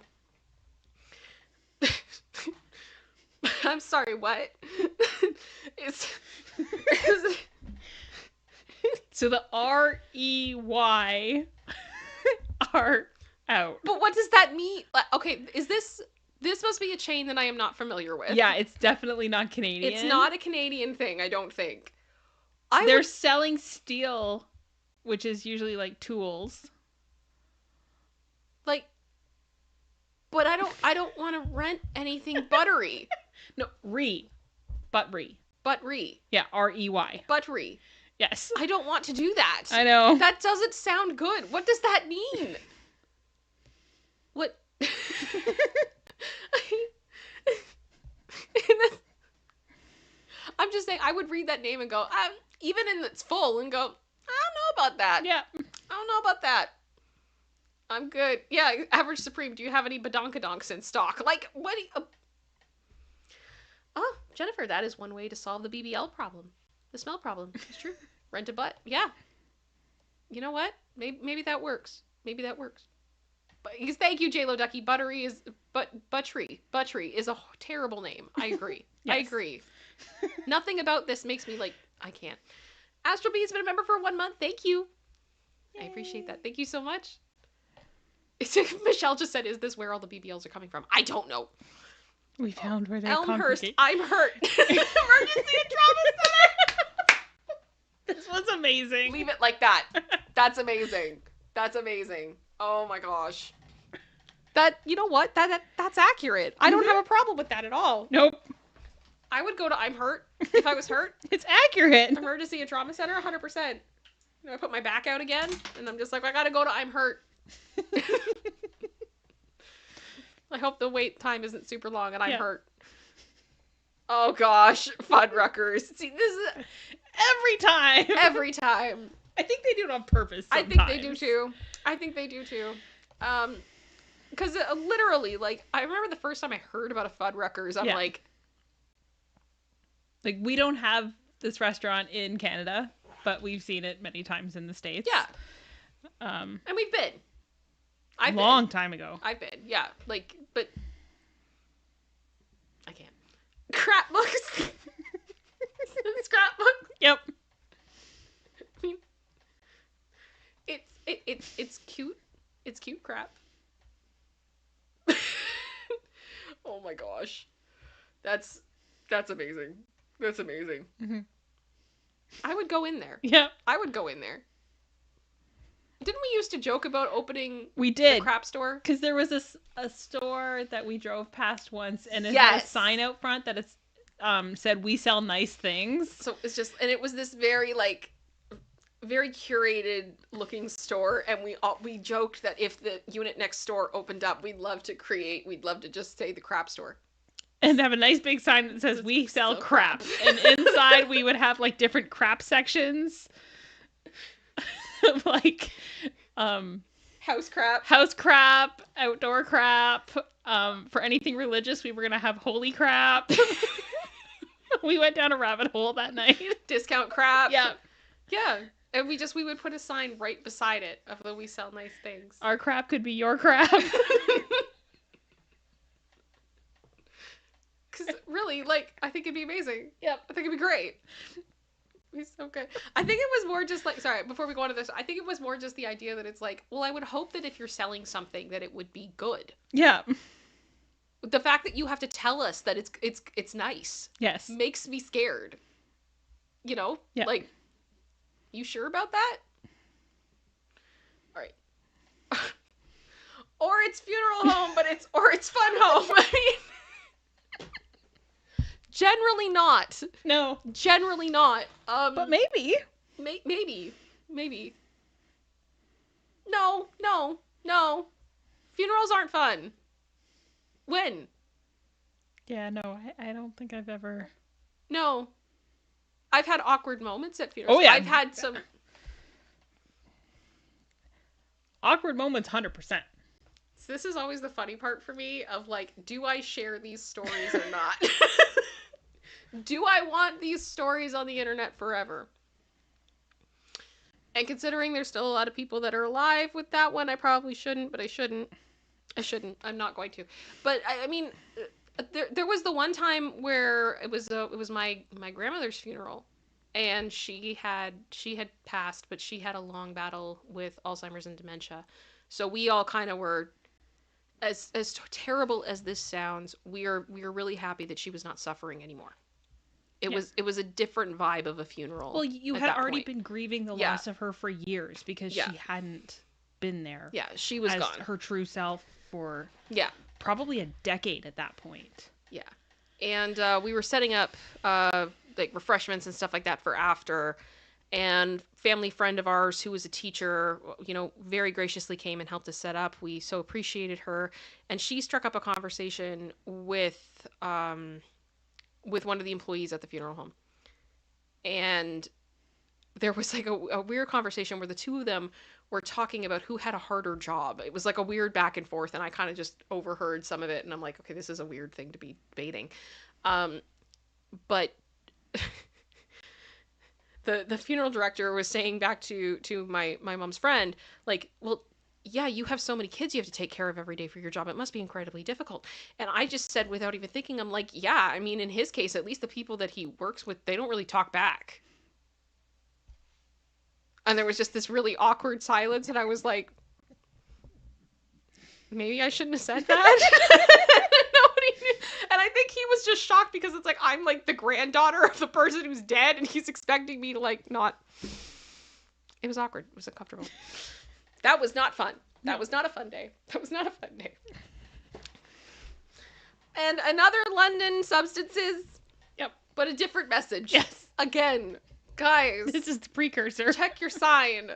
I'm sorry, what? So the REY are out. But what does that mean? Okay, is this must be a chain that I am not familiar with. Yeah, it's definitely not Canadian. It's not a Canadian thing, I don't think. They're selling steel, which is usually like tools. Like, but I don't want to rent anything buttery. No, Buttery. Yeah, REY. Buttery. Yes. I don't want to do that. I know. That doesn't sound good. What does that mean? What? I'm just saying, I would read that name and go, even in its full, and go, I don't know about that. Yeah. I don't know about that. I'm good. Yeah, Average Supreme, do you have any badonkadonks in stock? Like, what do you... Oh, Jennifer, that is one way to solve the BBL problem. The smell problem. It's true. Rent a butt. Yeah. You know what? Maybe that works. Maybe that works. But thank you, JLo Ducky. Buttery is a terrible name. I agree. Yes. I agree. Nothing about this makes me like, I can't. Astral B's been a member for 1 month. Thank you. Yay. I appreciate that. Thank you so much. Michelle just said, is this where all the BBLs are coming from? I don't know. We found where they're Elmhurst, I'm hurt. Emergency and Trauma Center. This was amazing. Leave it like that. That's amazing. That's amazing. Oh my gosh. That, you know what? That's accurate. I don't have a problem with that at all. Nope. I would go to I'm hurt if I was hurt. It's accurate. Emergency and Trauma Center, 100%. I put my back out again, and I'm just like, I gotta go to I'm hurt. I hope the wait time isn't super long and I'm hurt. Oh gosh, Fuddruckers. See, this is every time. Every time. I think they do it on purpose sometimes. I think they do too. Because literally, like, I remember the first time I heard about a Fuddruckers, I'm like, we don't have this restaurant in Canada, but we've seen it many times in the States. Yeah. And we've been. Long time ago. I've been, yeah. Like, but I can't. Scrapbooks. Scrapbook. Yep. I mean, it's cute. It's cute crap. Oh my gosh, that's amazing. That's amazing. Mm-hmm. I would go in there. Yeah, I would go in there. Didn't we used to joke about opening? We did. The crap store, because there was a store that we drove past once, and it had a sign out front that it's said "We sell nice things." So it's just, and it was this very very curated looking store, and we joked that if the unit next door opened up, we'd love to just say the crap store. And have a nice big sign that says "We sell crap." And inside we would have like different crap sections. Like house crap, outdoor crap. For anything religious, we were gonna have holy crap. We went down a rabbit hole that night. Discount crap. Yeah. Yeah. And we would put a sign right beside it of the "We sell nice things." Our crap could be your crap. Because really, like, I think it'd be amazing. Yep. I think it'd be great. It'd be so good. I think it was more just like, sorry, before we go on to this, I think it was more just the idea that it's like, well, I would hope that if you're selling something that it would be good. Yeah. The fact that you have to tell us that it's nice. Yes. Makes me scared. You know? Yeah. Like, you sure about that? All right. Or it's funeral home, but it's fun home. I mean, generally not. No. Generally not. But maybe. Maybe. No. Funerals aren't fun. When? Yeah, no, I don't think I've ever... No. I've had awkward moments at funerals. Oh, yeah. I've had some... Awkward moments, 100%. So this is always the funny part for me of, like, do I share these stories or not? Do I want these stories on the internet forever? And considering there's still a lot of people that are alive with that one, I probably shouldn't, but I shouldn't. I'm not going to. But I mean, there was the one time where it was my grandmother's funeral, and she had passed, but she had a long battle with Alzheimer's and dementia. So we all kind of were, as terrible as this sounds, we are really happy that she was not suffering anymore. It was a different vibe of a funeral. Well, you had already been grieving the loss of her for years because she hadn't been there. Yeah, she was as gone. Her true self for probably a decade at that point. Yeah. And we were setting up like refreshments and stuff like that for after, and family friend of ours who was a teacher, you know, very graciously came and helped us set up. We so appreciated her, and she struck up a conversation with one of the employees at the funeral home. And there was like a weird conversation where the two of them were talking about who had a harder job. It was like a weird back and forth, and I kind of just overheard some of it, and I'm like, okay, this is a weird thing to be debating. But the funeral director was saying back to my mom's friend, like, well, yeah, you have so many kids you have to take care of every day for your job. It must be incredibly difficult. And I just said, without even thinking, I'm like, yeah, I mean, in his case, at least the people that he works with, they don't really talk back. And there was just this really awkward silence, and I was like, maybe I shouldn't have said that. Nobody knew. And I think he was just shocked because it's like, I'm like the granddaughter of the person who's dead, and he's expecting me to like not. It was awkward. It was uncomfortable. That was not fun. That was not a fun day. And another London substances. Yep. But a different message. Yes. Again, guys. This is the precursor. Check your sign.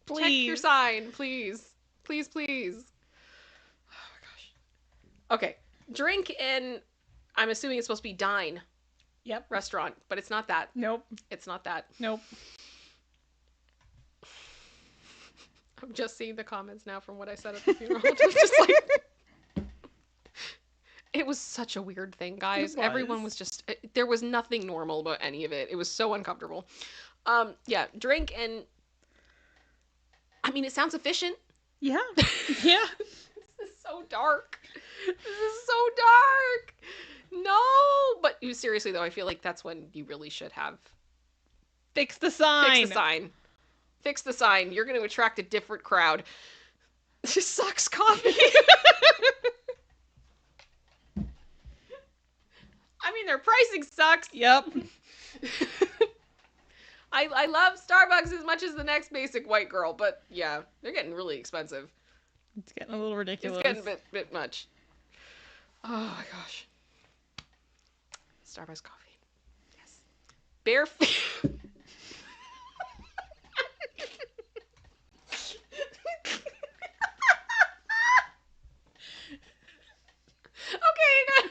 Please. Check your sign, please. Please. Oh my gosh. Okay. Drink in, I'm assuming it's supposed to be dine. Yep. Restaurant, but it's not that. Nope. It's not that. Nope. I'm just seeing the comments now from what I said at the funeral. Just like, it was such a weird thing, guys. Everyone was just, there was nothing normal about any of it. It was so uncomfortable. Yeah, drink and, I mean, it sounds efficient. Yeah. Yeah. This is so dark. This is so dark. No, but seriously though, I feel like that's when you really should have fix the sign. Fix the sign. Fix the sign. You're going to attract a different crowd. This sucks coffee. I mean, their pricing sucks. Yep. I love Starbucks as much as the next basic white girl, but yeah, they're getting really expensive. It's getting a little ridiculous. It's getting a bit much. Oh my gosh. Starbucks coffee. Yes. Bare feet. Okay,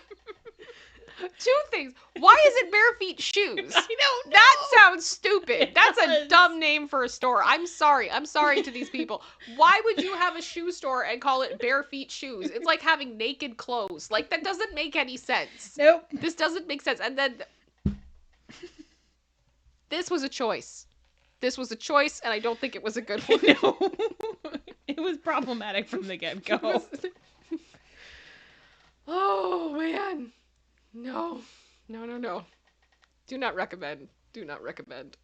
two things. Why is it bare feet shoes? I don't know. That sounds stupid. That's a dumb name for a store. I'm sorry. I'm sorry to these people. Why would you have a shoe store and call it bare feet shoes? It's like having naked clothes. Like, that doesn't make any sense. Nope. This doesn't make sense. And then this was a choice. This was a choice, and I don't think it was a good one. No. It was problematic from the get-go. Oh, man. No. No, no, no. Do not recommend. Do not recommend.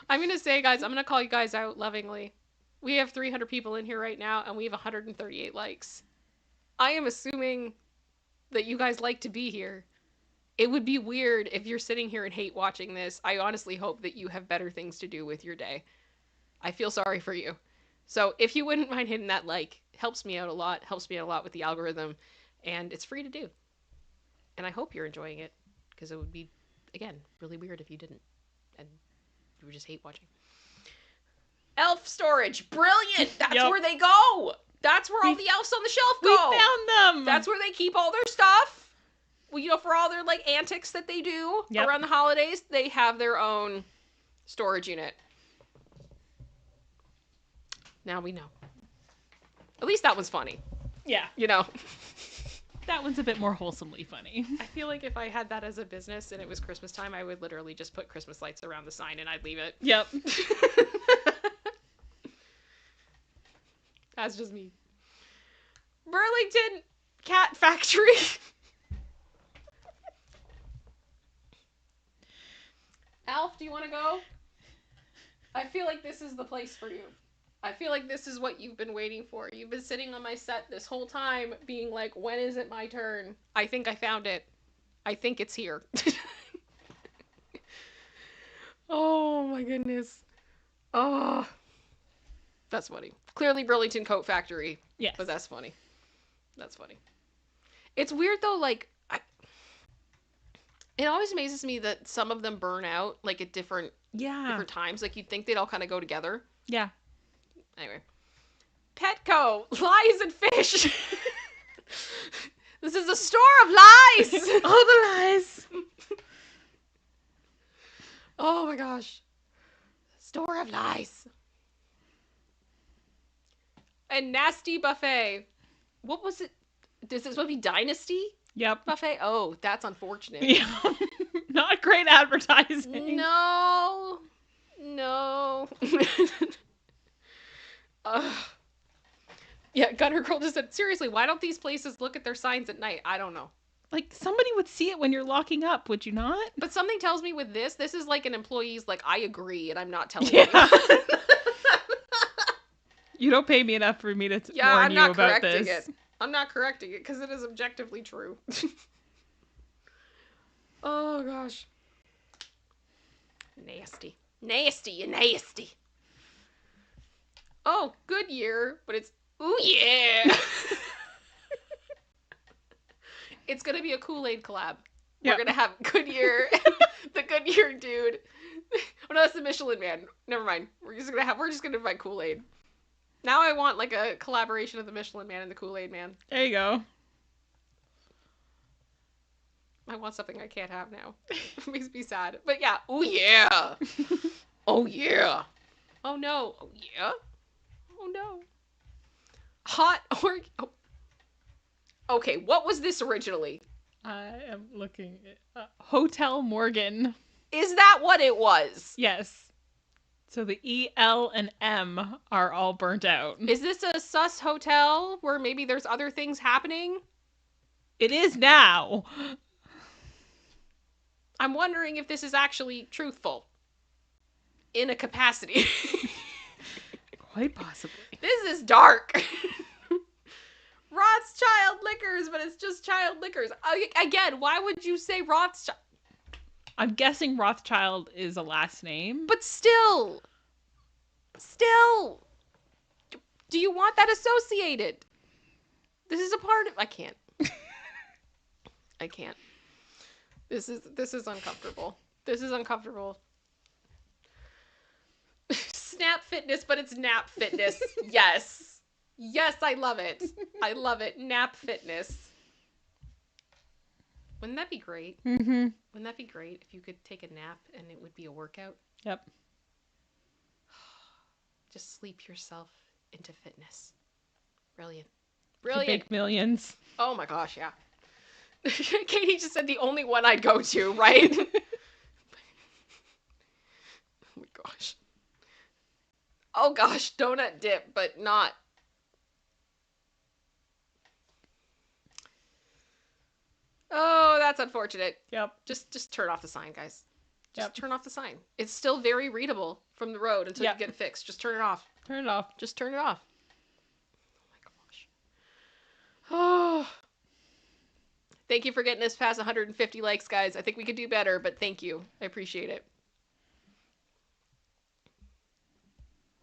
I'm going to say, guys, I'm going to call you guys out lovingly. We have 300 people in here right now, and we have 138 likes. I am assuming that you guys like to be here. It would be weird if you're sitting here and hate watching this. I honestly hope that you have better things to do with your day. I feel sorry for you. So if you wouldn't mind hitting that like, helps me out a lot. Helps me out a lot with the algorithm. And it's free to do. And I hope you're enjoying it. Because it would be, again, really weird if you didn't. And you would just hate watching. Elf storage. Brilliant. That's where they go. That's where all the elves on the shelf go. We found them. That's where they keep all their stuff. Well, you know, for all their, like, antics that they do around the holidays, they have their own storage unit. Now we know. At least that was funny. Yeah. You know? That one's a bit more wholesomely funny. I feel like if I had that as a business and it was Christmas time, I would literally just put Christmas lights around the sign and I'd leave it. Yep. That's just me. Burlington Cat Factory. Alf, do you want to go? I feel like this is the place for you. I feel like this is what you've been waiting for. You've been sitting on my set this whole time being like, when is it my turn? I think I found it. I think it's here. Oh my goodness. Oh. That's funny. Clearly Burlington Coat Factory. Yes. But that's funny. That's funny. It's weird though, like, it always amazes me that some of them burn out, like, at different times. Like, you'd think they'd all kind of go together. Yeah. Anyway. Petco. Lies and fish. This is a store of lies. All the lies. Oh my gosh. Store of lies. And Nasty Buffet. What was it? Is this supposed to be Dynasty? Yep. Buffet? Oh, that's unfortunate. Yeah. Not great advertising. No. No. Yeah, Gunner Girl just said, seriously, why don't these places look at their signs at night? I don't know. Like, somebody would see it when you're locking up, would you not? But something tells me with this is like an employee's like, I agree, and I'm not telling you. you. You don't pay me enough for me to warn I'm you not about this. It. I'm not correcting it, because it is objectively true. Oh, gosh. Nasty. Nasty, you nasty. Oh, Goodyear, but it's, ooh yeah. It's going to be a Kool-Aid collab. We're going to have Goodyear, the Goodyear dude. Oh, no, that's the Michelin Man. Never mind. We're just going to invite Kool-Aid. Now I want like a collaboration of the Michelin Man and the Kool-Aid Man. There you go. I want something I can't have now. It makes me sad. But yeah. Oh yeah. Oh yeah. Oh no. Oh yeah. Oh no. Hot or... Oh. Okay, what was this originally? I am looking at Hotel Morgan. Is that what it was? Yes. So the E, L, and M are all burnt out. Is this a sus hotel where maybe there's other things happening? It is now. I'm wondering if this is actually truthful. In a capacity. Quite possibly. This is dark. Rothschild Liquors, but it's just child liquors. Again, why would you say Rothschild? I'm guessing Rothschild is a last name. But still. Do you want that associated? This is a part of... I can't. I can't. This is uncomfortable. This is uncomfortable. Snap Fitness, but it's Nap Fitness. Yes. Yes, I love it. I love it. Nap Fitness. Wouldn't that be great? Mm-hmm. Wouldn't that be great if you could take a nap and it would be a workout? Yep. Just sleep yourself into fitness. Brilliant. To Brilliant. make millions. Oh my gosh, yeah. Katie just said the only one I'd go to, right? Oh my gosh. Oh gosh, donut dip, but not. Oh, that's unfortunate. Yep. Just turn off the sign, guys. Just Yep. turn off the sign. It's still very readable from the road until Yep. you get it fixed. Just turn it off. Turn it off. Just turn it off. Oh my gosh. Oh. Thank you for getting us past 150 likes, guys. I think we could do better, but thank you. I appreciate it.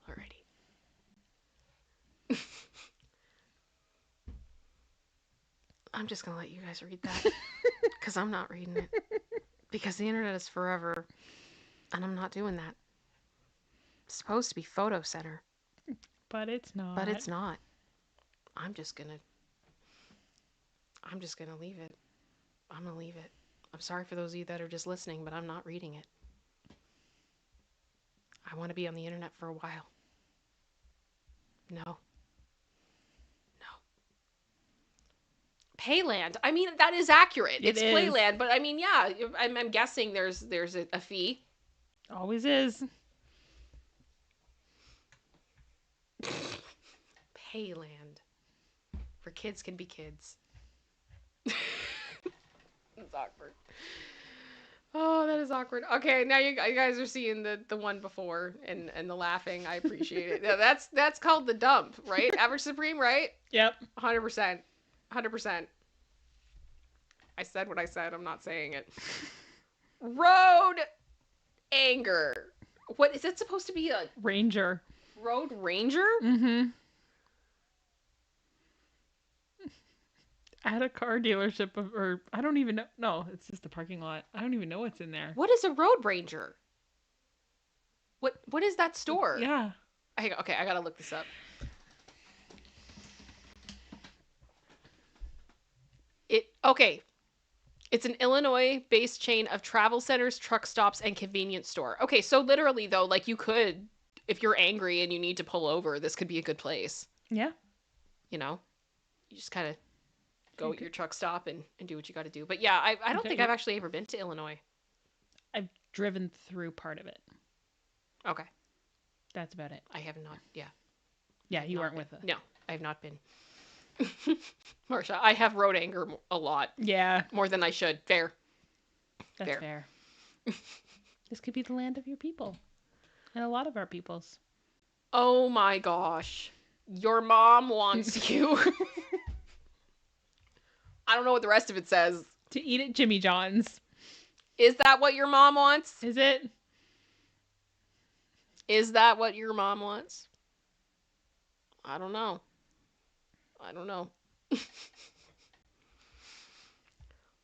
Alrighty. I'm just going to let you guys read that because I'm not reading it. Because the internet is forever and I'm not doing that. It's supposed to be photo center. But it's not. But it's not. I'm just gonna leave it. I'm gonna leave it. I'm sorry for those of you that are just listening, but I'm not reading it. I want to be on the internet for a while. No. Payland. I mean, that is accurate. It's Playland, but I mean, yeah, I'm guessing there's a fee. Always is. Payland. For kids can be kids. It's awkward. Oh, that is awkward. Okay, now you guys are seeing the one before and the laughing. I appreciate it. Yeah, that's called the dump, right? Average Supreme, right? Yep. 100%. 100%. I said what I said. I'm not saying it. Road anger. What is it supposed to be? A Ranger. Road Ranger? Mm-hmm. At a car dealership, or I don't even know. No, it's just a parking lot. I don't even know what's in there. What is a Road Ranger? What is that store? Yeah. Okay, I gotta look this up. It's an Illinois-based chain of travel centers, truck stops, and convenience store. Okay, so literally though, like you could, if you're angry and you need to pull over, this could be a good place. Yeah. You know, you just kind of go at your truck stop and do what you got to do. But yeah, I don't think I've actually ever been to Illinois. I've driven through part of it. Okay. That's about it. I have not. Yeah. Yeah, you weren't with us. No, I have not been. Marsha, I have road anger a lot. Yeah. More than I should. Fair. That's fair. This could be the land of your people. And a lot of our peoples. Oh my gosh. Your mom wants you. I don't know what the rest of it says. To eat at Jimmy John's. Is that what your mom wants? Is it? Is that what your mom wants? I don't know.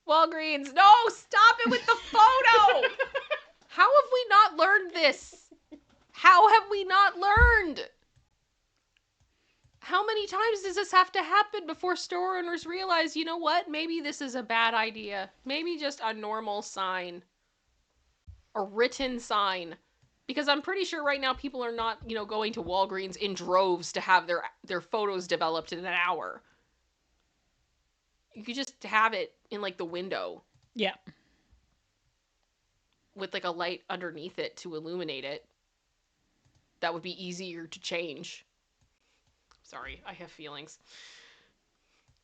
Walgreens. No, stop it with the photo. How have we not learned this? How have we not learned? How many times does this have to happen before store owners realize, you know what, maybe this is a bad idea? Maybe just a normal sign. A written sign. Because I'm pretty sure right now people are not, going to Walgreens in droves to have their photos developed in an hour. You could just have it in, like, the window. Yeah. With, like, a light underneath it to illuminate it. That would be easier to change. Sorry, I have feelings.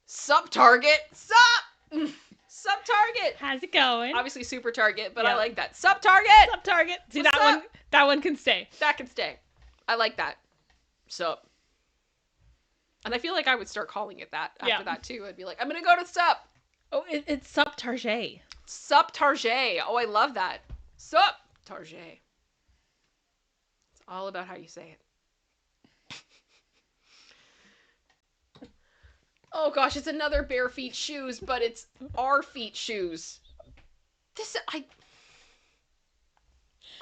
Sup, Target! Sup! Sup, Target! How's it going? Obviously super Target, but yeah. I like that. Sup, Target! Sup, Target! See, What's that one can stay. That can stay. I like that. Sup. And I feel like I would start calling it that after that, too. I'd be like, I'm gonna go to Sup! Oh, it's Sup, Target. Sup, Target. Oh, I love that. Sup, Target. It's all about how you say it. Oh gosh, it's another bare feet shoes, but it's our feet shoes.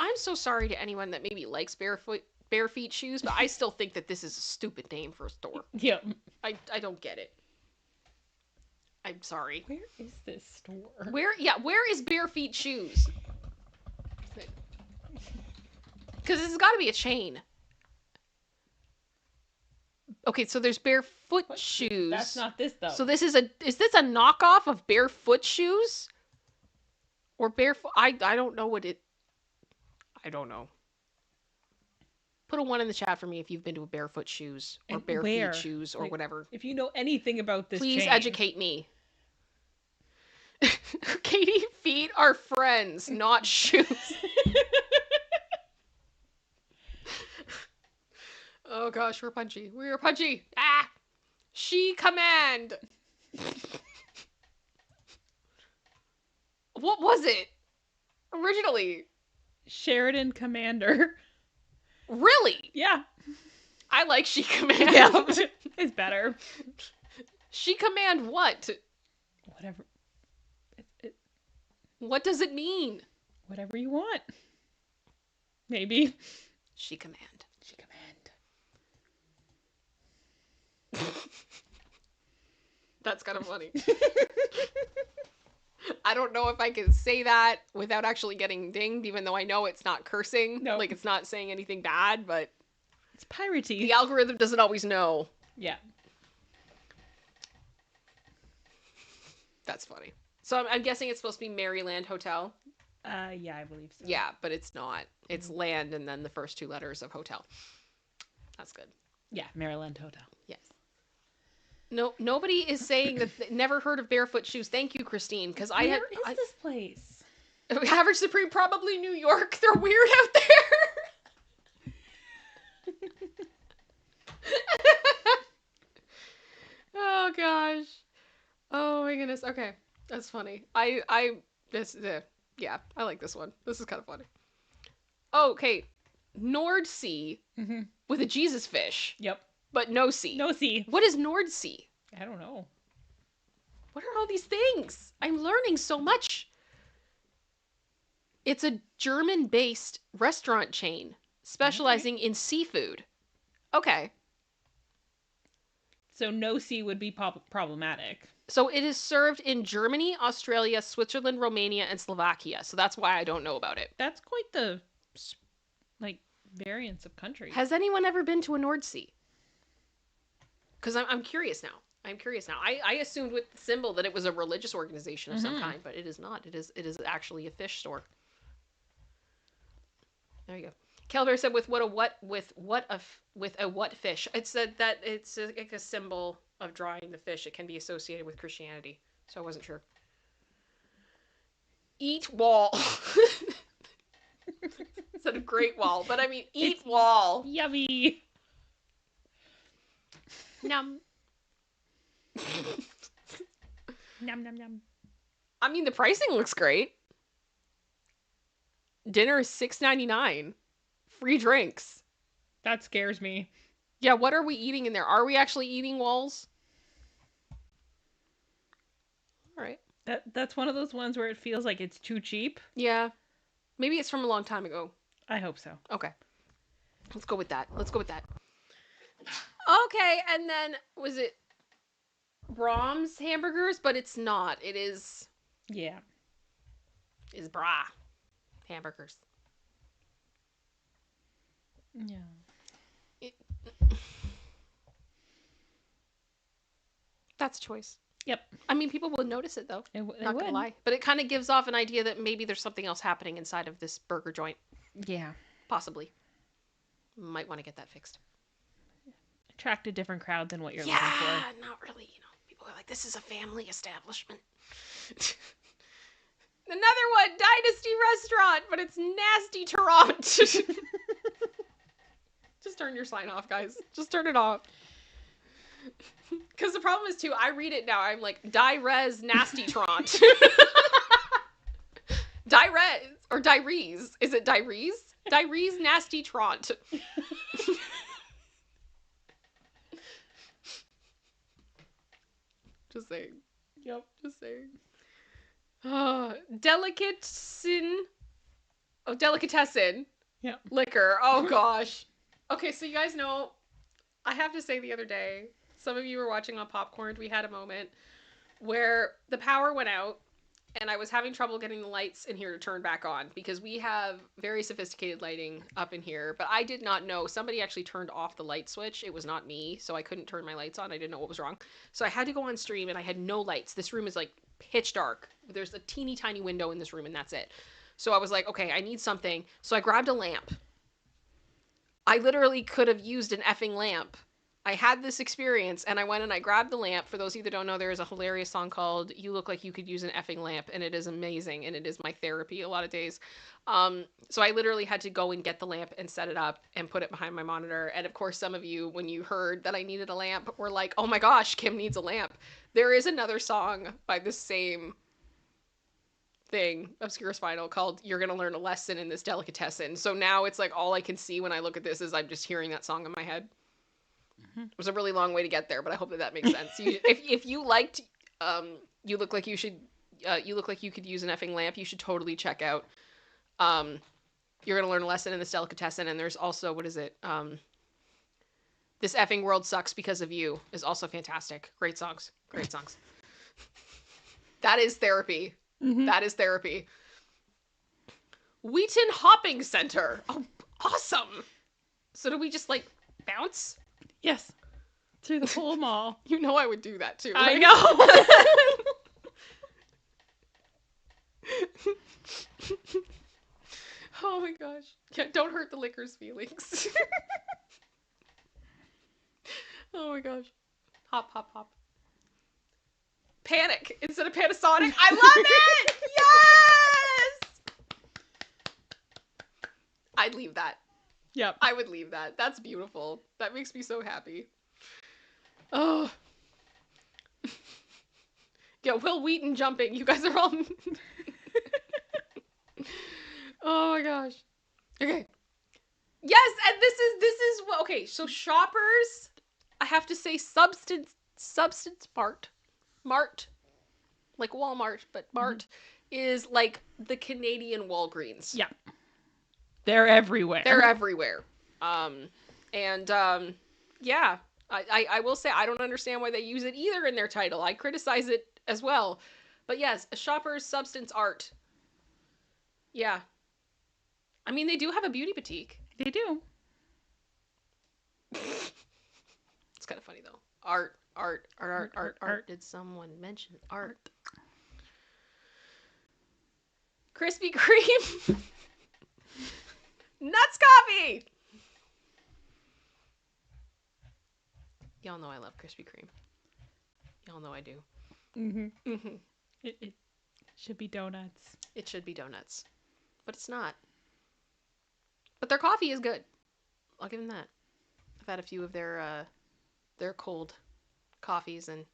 I'm so sorry to anyone that maybe likes bare feet shoes, but I still think that this is a stupid name for a store. Yeah. I don't get it. I'm sorry. Where is this store? Where is bare feet shoes? Because this has got to be a chain. Okay, so there's barefoot shoes. That's not this, though. So is this a knockoff of barefoot shoes? Or barefoot? I don't know I don't know. Put a 1 in the chat for me if you've been to a barefoot shoes or bare feet shoes or whatever. If you know anything about this Please chain. educate me. Katie, feet are friends, not shoes. Oh gosh, we're punchy. We're punchy. Ah! She command. What was it? Originally? Sheridan Commander. Really? Yeah. I like She Command. Yeah, it's better. She Command what? Whatever. What does it mean? Whatever you want. Maybe. She Command. She Command. That's kind of funny. I don't know if I can say that without actually getting dinged, even though I know it's not cursing. No. Like, it's not saying anything bad, but... It's piratey. The algorithm doesn't always know. Yeah. That's funny. So I'm guessing it's supposed to be Maryland Hotel? Yeah, I believe so. Yeah, but it's not. It's land and then the first 2 letters of hotel. That's good. Yeah, Maryland Hotel. Yes. No, nobody is saying that never heard of barefoot shoes. Thank you, Christine, because Where is this place? Average Supreme, probably New York. They're weird out there. Oh gosh. Oh my goodness. Okay, that's funny. Yeah, I like this one. This is kind of funny. Okay, Nordsee with a Jesus fish. Yep. But no sea. No sea. What is Nordsee? I don't know. What are all these things? I'm learning so much. It's a German-based restaurant chain specializing in seafood. Okay. So no sea would be problematic. So it is served in Germany, Australia, Switzerland, Romania, and Slovakia. So that's why I don't know about it. That's quite the, variance of countries. Has anyone ever been to a Nordsee? Because I'm curious now. I assumed with the symbol that it was a religious organization of some kind, but it is not. It is actually a fish store. There you go. Calvert said with a what fish. It said that it's like a symbol of drawing the fish. It can be associated with Christianity. So I wasn't sure. Eat wall. It's a great wall, but I mean eat wall. Yummy. Num. Num num num. I mean, the pricing looks great. Dinner is $6.99. Free drinks. That scares me. Yeah, what are we eating in there? Are we actually eating walls? All right. That's one of those ones where it feels like it's too cheap. Yeah. Maybe it's from a long time ago. I hope so. Okay. Let's go with that. Okay, and then was it Brahms hamburgers? But it's not. It is. Yeah. Is bra hamburgers. Yeah. It, that's choice. Yep. I mean, people would notice it though. They Not gonna lie, but it kind of gives off an idea that maybe there's something else happening inside of this burger joint. Yeah. Possibly. Might want to get that fixed. Attract a different crowd than what you're looking for. Yeah, not really. You know, people are like, this is a family establishment. Another one, Dynasty Restaurant, but it's nasty Toronto. Just turn your sign off, guys. Just turn it off. Because the problem is, too, I read it now. I'm like, Di-Res Nasty Toronto. Di-Res, or Di-Rees. Is it Di-Rees? Di-Rees Nasty Toronto. Just saying. Yep, just saying. Delicatessen. Oh, delicatessen. Yeah. Liquor. Oh, gosh. Okay, so you guys know, I have to say the other day, some of you were watching on Popcorn, we had a moment where the power went out and I was having trouble getting the lights in here to turn back on because we have very sophisticated lighting up in here, but I did not know. Somebody actually turned off the light switch. It was not me, so I couldn't turn my lights on. I didn't know what was wrong. So I had to go on stream and I had no lights. This room is like pitch dark. There's a teeny tiny window in this room and that's it. So I was like, okay, I need something. So I grabbed a lamp. I literally could have used an effing lamp. I had this experience and I went and I grabbed the lamp. For those of you that don't know, there is a hilarious song called You Look Like You Could Use an Effing Lamp, and it is amazing and it is my therapy a lot of days. So I literally had to go and get the lamp and set it up and put it behind my monitor. And of course, some of you, when you heard that I needed a lamp, were like, oh my gosh, Kim needs a lamp. There is another song by the same thing, Obscure Spinal, called You're Gonna Learn a Lesson in This Delicatessen. So now it's like all I can see when I look at this is I'm just hearing that song in my head. It was a really long way to get there, but I hope that makes sense. If you liked You Look Like You Should You Look Like You Could Use an Effing Lamp, you should totally check out You're Gonna Learn a Lesson in This Delicatessen. And there's also, what is it, This Effing World Sucks Because of You is also fantastic. Great songs. That is therapy. That is therapy. Wheaton Hopping Center. Oh, awesome. So do we just like bounce? Yes. Through the whole mall. You know I would do that too. I Right? know. Oh my gosh. Yeah, don't hurt the liquor's feelings. Oh my gosh. Hop, hop, hop. Panic instead of Panasonic. I love it! Yes! I'd leave that. Yep. I would leave that. That's beautiful. That makes me so happy. Oh. Yeah, Will Wheaton jumping. You guys are all... Oh my gosh. Okay. Yes, and this is okay, so Shoppers, I have to say Substance Mart, like Walmart, but Mart is like the Canadian Walgreens. Yeah. They're everywhere. Yeah, I will say I don't understand why they use it either in their title. I criticize it as well. But yes, Shoppers Substance Art. Yeah. I mean, they do have a beauty boutique. They do. It's kind of funny though. Art. Did someone mention art? Krispy Kreme. Nuts coffee. Y'all know I love Krispy Kreme. Y'all know I do. It should be donuts. It should be donuts, but it's not. But their coffee is good. I'll give them that. I've had a few of their cold coffees and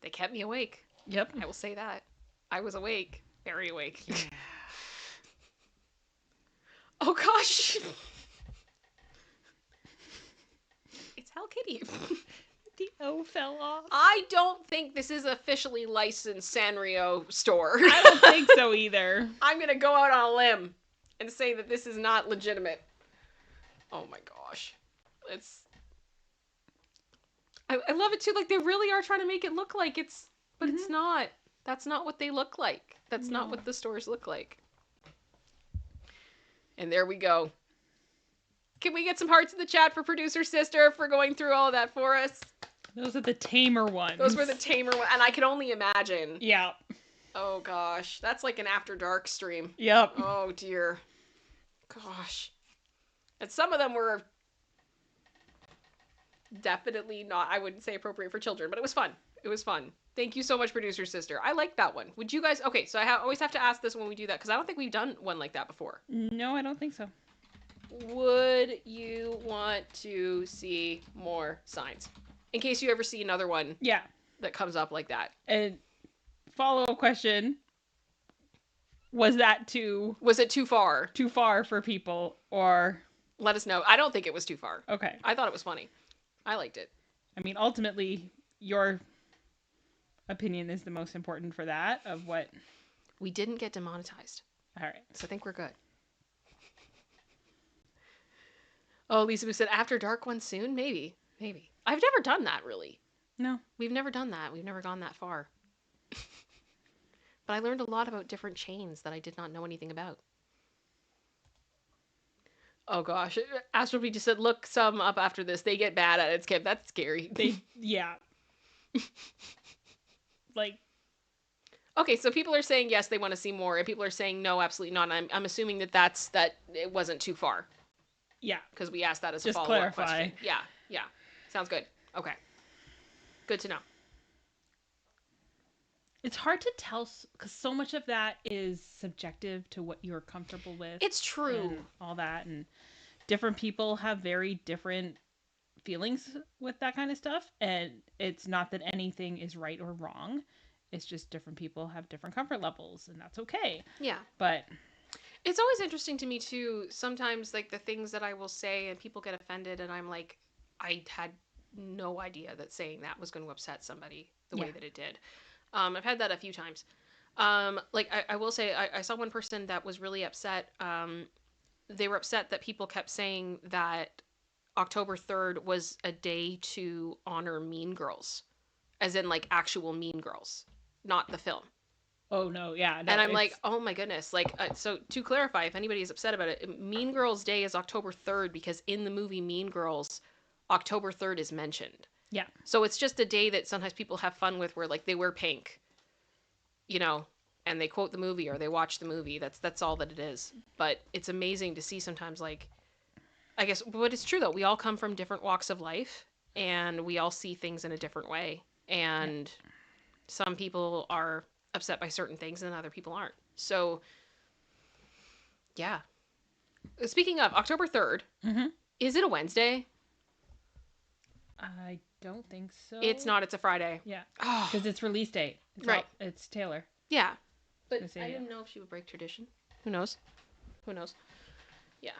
they kept me awake. Yep. I will say that. I was awake. Very awake. Yeah. Oh gosh. It's Hello Kitty. The O fell off. I don't think this is officially licensed Sanrio store. I don't think so either. I'm going to go out on a limb and say that this is not legitimate. Oh my gosh. I love it too. Like, they really are trying to make it look like it's, but it's not. That's not what they look like. That's not what the stores look like. And there we go. Can we get some hearts in the chat for producer sister for going through all of that for us? Those are the tamer ones. Those were the tamer ones. And I can only imagine. Yeah. Oh, gosh. That's like an After Dark stream. Yep. Oh, dear. Gosh. And some of them were definitely not, I wouldn't say appropriate for children, but it was fun. It was fun. Thank you so much, producer sister. I like that one. Would you guys... Okay, so I always have to ask this when we do that, because I don't think we've done one like that before. No, I don't think so. Would you want to see more signs? In case you ever see another one that comes up like that. And follow-up question. Was it too far? Too far for people, or... Let us know. I don't think it was too far. Okay. I thought it was funny. I liked it. I mean, ultimately, your opinion is the most important for that, of what... We didn't get demonetized. All right. So I think we're good. Oh, Lisa who said After Dark one soon? Maybe. Maybe. I've never done that, really. No. We've never done that. We've never gone that far. But I learned a lot about different chains that I did not know anything about. Oh, gosh. Astro just said, look some up after this. They get bad at ItsKim. That's scary. Yeah. Like... Okay, so people are saying yes, they want to see more, and people are saying no, absolutely not. I'm assuming that it wasn't too far. Yeah. Because we asked that as a just follow-up clarify. question. Yeah. Sounds good. Okay. Good to know. It's hard to tell, because so much of that is subjective to what you're comfortable with. It's true. And all that, and different people have very different feelings with that kind of stuff, and it's not that anything is right or wrong. It's just different people have different comfort levels, and that's okay. Yeah. But it's always interesting to me, too, sometimes, like, the things that I will say, and people get offended, and I'm like, I had no idea that saying that was going to upset somebody the way that it did. I've had that a few times. Like, I will say, I saw one person that was really upset. They were upset that people kept saying that October 3rd was a day to honor Mean Girls. As in, like, actual Mean Girls. Not the film. Oh, no, yeah. No, and I'm like, oh, my goodness. Like, so, to clarify, if anybody is upset about it, Mean Girls Day is October 3rd because in the movie Mean Girls, October 3rd is mentioned. Yeah. So it's just a day that sometimes people have fun with where, like, they wear pink, you know, and they quote the movie or they watch the movie. That's all that it is. But it's amazing to see sometimes, like, I guess, but it's true, though. We all come from different walks of life, and we all see things in a different way. And some people are upset by certain things and other people aren't. So, yeah. Speaking of, October 3rd, is it a Wednesday? I don't think so. It's not. It's a Friday. Yeah. Because it's release date. It's Taylor. Yeah. But I didn't know if she would break tradition. Who knows? Who knows? Yeah.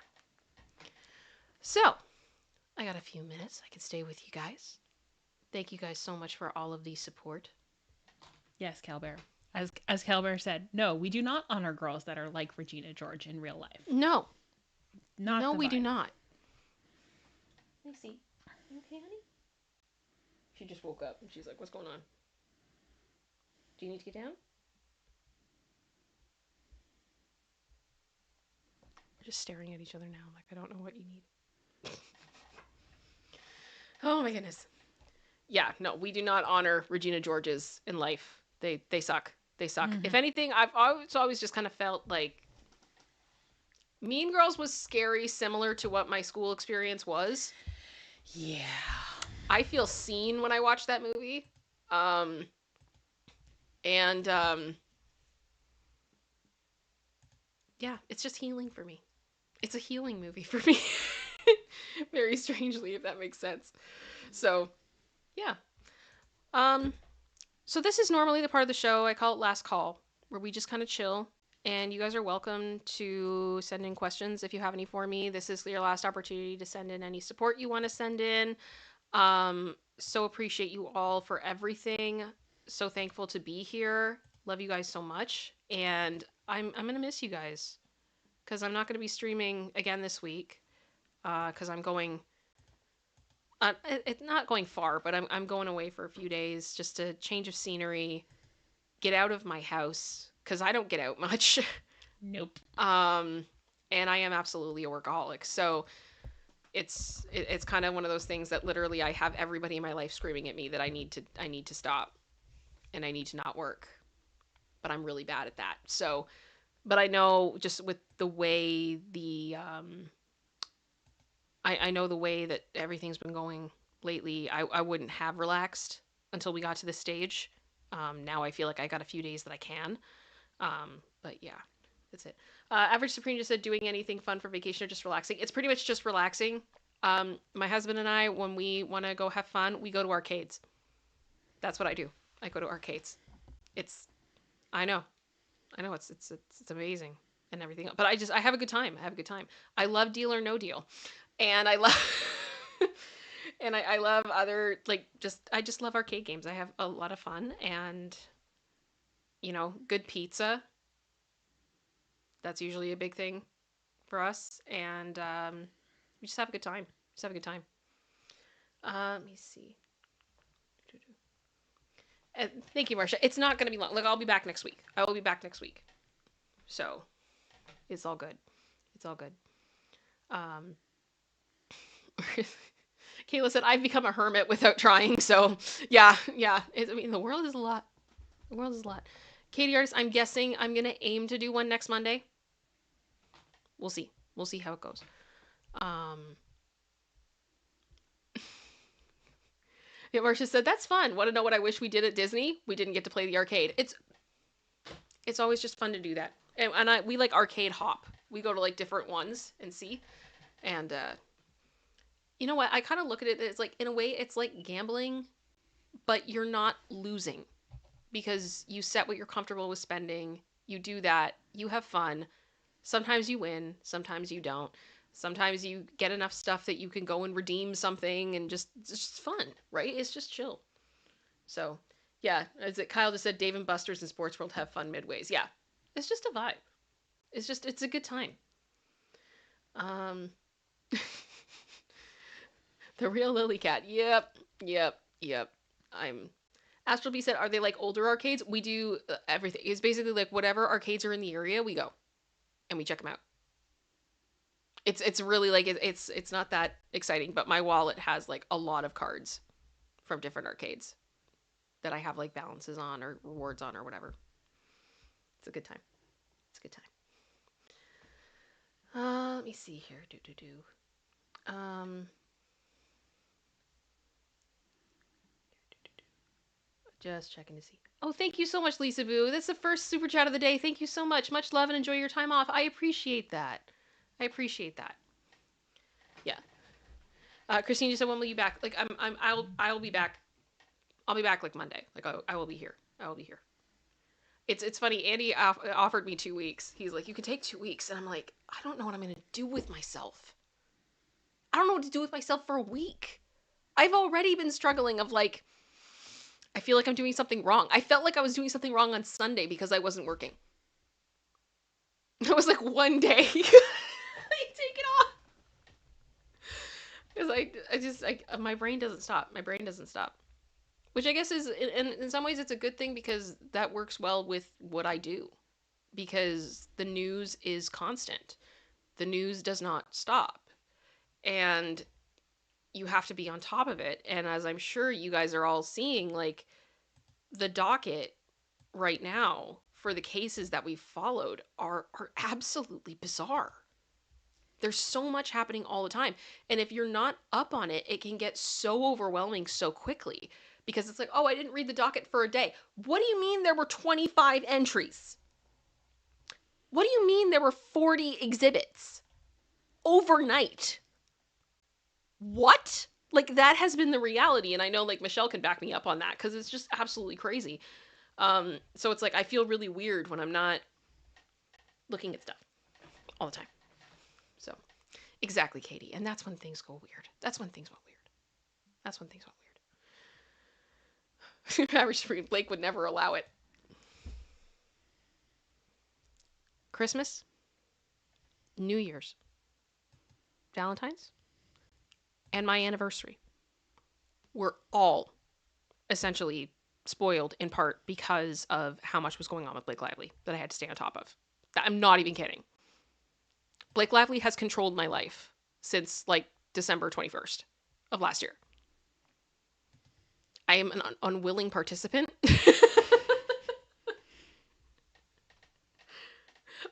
So, I got a few minutes. I can stay with you guys. Thank you guys so much for all of the support. Yes, Calbear. As Calbear said, no, we do not honor girls that are like Regina George in real life. No. No, we do not. Lacey, you okay, honey? She just woke up and she's like, what's going on? Do you need to get down? We're just staring at each other now. Like, I don't know what you need. Oh my goodness. Yeah, no, we do not honor Regina Georges in life. They suck. They suck. If anything, I've always just kind of felt like Mean Girls was scary, similar to what my school experience was. Yeah. I feel seen when I watch that movie. Yeah, it's just healing for me. It's a healing movie for me. Very strangely, if that makes sense. So, yeah. So this is normally the part of the show, I call it Last Call, where we just kind of chill. And you guys are welcome to send in questions if you have any for me. This is your last opportunity to send in any support you want to send in. So appreciate you all for everything. So thankful to be here. Love you guys so much. And I'm going to miss you guys. Because I'm not going to be streaming again this week. Because I'm going It's not going far, but I'm going away for a few days, just a change of scenery, get out of my house because I don't get out much. Nope. And I am absolutely a workaholic, so it's kind of one of those things that literally I have everybody in my life screaming at me that I need to stop, and I need to not work, but I'm really bad at that. So, but I know just with the way I know the way that everything's been going lately, I wouldn't have relaxed until we got to this stage. Now I feel like I got a few days that I can. But yeah, that's it. Average Supreme just said, doing anything fun for vacation or just relaxing? It's pretty much just relaxing. My husband and I, when we want to go have fun, we go to arcades. That's what I do. I go to arcades. It's, I know, it's amazing and everything. But I have a good time. I have a good time. I love Deal or No Deal, and I love, and I love other I just love arcade games. I have a lot of fun, and good pizza. That's usually a big thing for us, and we just have a good time. Just have a good time. Let me see. Thank you, Marcia. It's not going to be long. I'll be back next week. I will be back next week. So, it's all good. It's all good. Kayla said, I've become a hermit without trying. So, yeah. The world is a lot. The world is a lot. Katie Artist, I'm guessing I'm going to aim to do one next Monday. We'll see. We'll see how it goes. Yeah, Marcia said, that's fun. Want to know what I wish we did at Disney? We didn't get to play the arcade. It's always just fun to do that. And we like arcade hop. We go to different ones and see. And you know what? I kind of look at it as in a way, it's like gambling, but you're not losing because you set what you're comfortable with spending. You do that. You have fun. Sometimes you win. Sometimes you don't. Sometimes you get enough stuff that you can go and redeem something, and it's just fun, right? It's just chill. So, yeah, as Kyle just said, Dave and Buster's and Sports World have fun midways. Yeah, it's just a vibe. It's a good time. The real Lily Cat. Yep. Astral B said, are they like older arcades? We do everything. It's basically whatever arcades are in the area, we go and we check them out. It's really it's not that exciting, but my wallet has a lot of cards from different arcades that I have balances on or rewards on or whatever. It's a good time. It's a good time. Let me see here. Just checking to see. Oh, thank you so much, Lisa Boo. That's the first super chat of the day. Thank you so much. Much love and enjoy your time off. I appreciate that. Yeah. Christine, you said, when will you back? I'll be back. I'll be back Monday. I will be here. I will be here. It's funny. Andy offered me 2 weeks. He's like, you can take 2 weeks. And I'm like, I don't know what I'm going to do with myself. I don't know what to do with myself for a week. I've already been struggling of I feel like I'm doing something wrong. I felt like I was doing something wrong on Sunday because I wasn't working. It was one day. I take it off. Because my brain doesn't stop. My brain doesn't stop. Which I guess is, in some ways, it's a good thing because that works well with what I do. Because the news is constant. The news does not stop. And you have to be on top of it. And as I'm sure you guys are all seeing, the docket right now for the cases that we've followed are absolutely bizarre. There's so much happening all the time. And if you're not up on it, it can get so overwhelming so quickly. Because it's oh, I didn't read the docket for a day. What do you mean there were 25 entries? What do you mean there were 40 exhibits overnight? What? That has been the reality. And I know Michelle can back me up on that because it's just absolutely crazy. So it's I feel really weird when I'm not looking at stuff all the time. So exactly, Katie. And that's when things go weird. That's when things went weird. Average Supreme, Blake would never allow it. Christmas, New Year's, Valentine's, and my anniversary. were all essentially spoiled in part because of how much was going on with Blake Lively that I had to stay on top of. I'm not even kidding. Blake Lively has controlled my life since like December 21st of last year. I am an unwilling participant.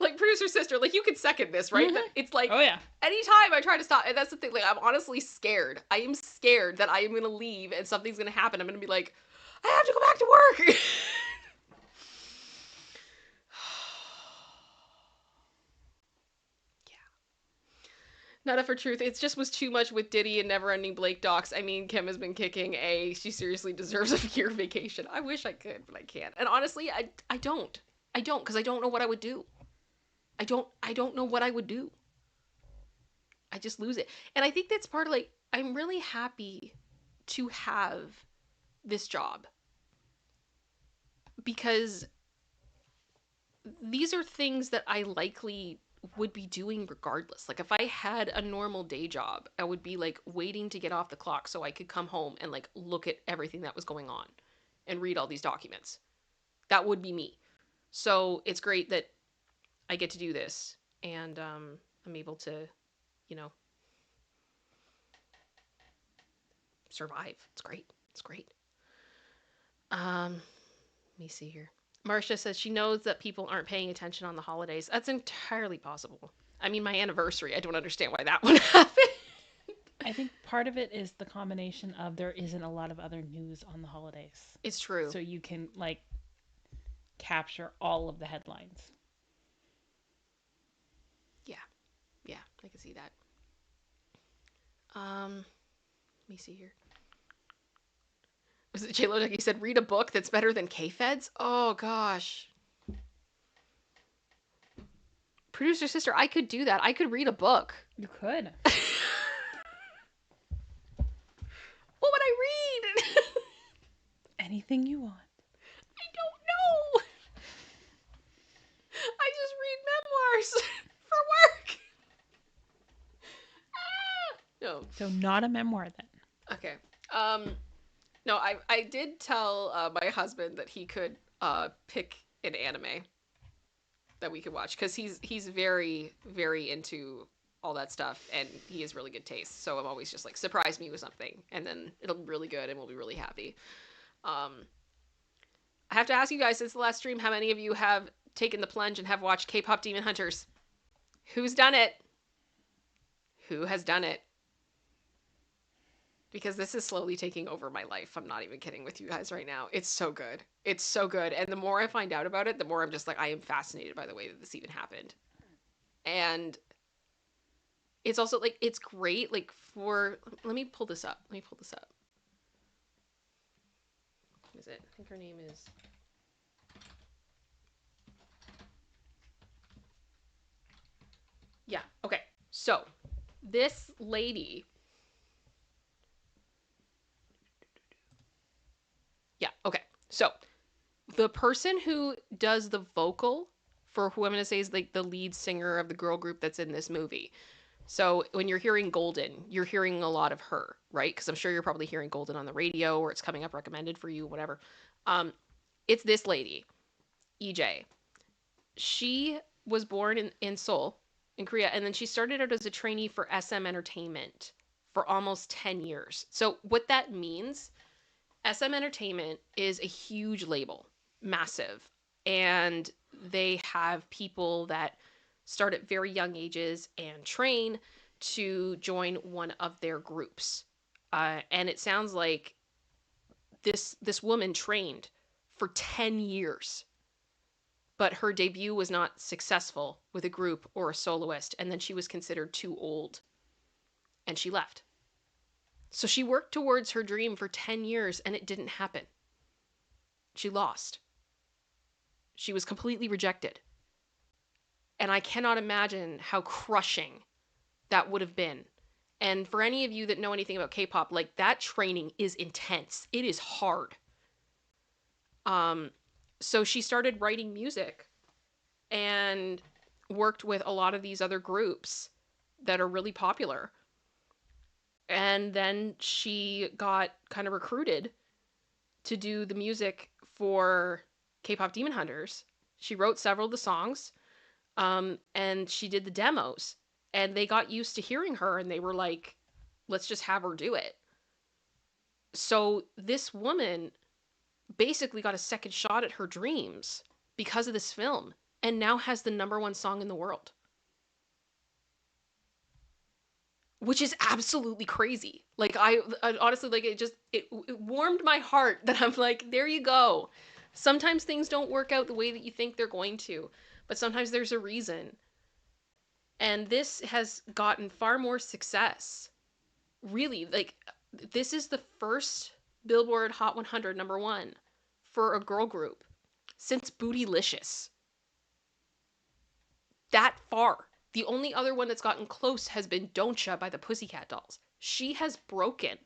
Like, producer sister, like, you can second this, right? That it's like, oh yeah, anytime I try to stop, and that's the thing, like, I'm honestly scared. I am scared that I am going to leave and something's going to happen. I'm going to be like, I have to go back to work. Not for truth. It just was too much with Diddy and never-ending Blake docs. I mean, Kim has been kicking a. She seriously deserves a year vacation. I wish I could, but I can't. And honestly, I don't. I don't, because I don't know what I would do. I don't know what I would do. I just lose it. And I think that's part of, like, I'm really happy to have this job. Because these are things that I likely would be doing regardless. Like, if I had a normal day job, I would be like waiting to get off the clock so I could come home and like look at everything that was going on and read all these documents. That would be me. So it's great that I get to do this, and I'm able to, you know, survive. It's great. It's great. Let me see here. Marcia says she knows that people aren't paying attention on the holidays. That's entirely possible. I mean, my anniversary, I don't understand why that would happen. I think part of it is the combination of there isn't a lot of other news on the holidays. It's true. So you can, like, capture all of the headlines. Yeah, I can see that. Let me see here. Was it J-Lo? Like you said, read a book that's better than K-Feds? Oh, gosh. Producer sister, I could do that. I could read a book. You could. What would I read? Anything you want. I don't know. I just read memoirs for work. No. So not a memoir then. Okay. No, I did tell my husband that he could pick an anime that we could watch, because he's very, very into all that stuff, and he has really good taste. So I'm always just like, surprise me with something, and then it'll be really good, and we'll be really happy. I have to ask you guys, since the last stream, how many of you have taken the plunge and have watched K-pop Demon Hunters? Who's done it? Who has done it? Because this is slowly taking over my life. I'm not even kidding with you guys right now. It's so good. It's so good. And the more I find out about it, the more I'm just like, I am fascinated by the way that this even happened. And it's also like, it's great. Like, let me pull this up. What is it? I think her name is... Yeah. Okay. So this lady... Yeah, okay. So, the person who does the vocal for who I'm going to say is like the lead singer of the girl group that's in this movie. So, when you're hearing Golden, you're hearing a lot of her, right? Because I'm sure you're probably hearing Golden on the radio, or it's coming up recommended for you, whatever. It's this lady, EJ. She was born in Seoul, in Korea, and then she started out as a trainee for SM Entertainment for almost 10 years. So, what that means... SM Entertainment is a huge label, massive, and they have people that start at very young ages and train to join one of their groups. And it sounds like this woman trained for 10 years, but her debut was not successful with a group or a soloist, and then she was considered too old, and she left. So she worked towards her dream for 10 years, and it didn't happen. She lost. She was completely rejected. And I cannot imagine how crushing that would have been. And for any of you that know anything about K-pop, like, that training is intense. It is hard. So she started writing music and worked with a lot of these other groups that are really popular. And then she got kind of recruited to do the music for K-pop Demon Hunters. She wrote several of the songs, and she did the demos. And they got used to hearing her, and they were like, let's just have her do it. So this woman basically got a second shot at her dreams because of this film, and now has the #1 song in the world. Which is absolutely crazy. Like, I honestly, like, it warmed my heart that I'm like, there you go. Sometimes things don't work out the way that you think they're going to, but sometimes there's a reason. And this has gotten far more success. Really, like, this is the first Billboard Hot 100 #1 for a girl group since Bootylicious. That far. The only other one that's gotten close has been Don'tcha by the Pussycat Dolls. She has broken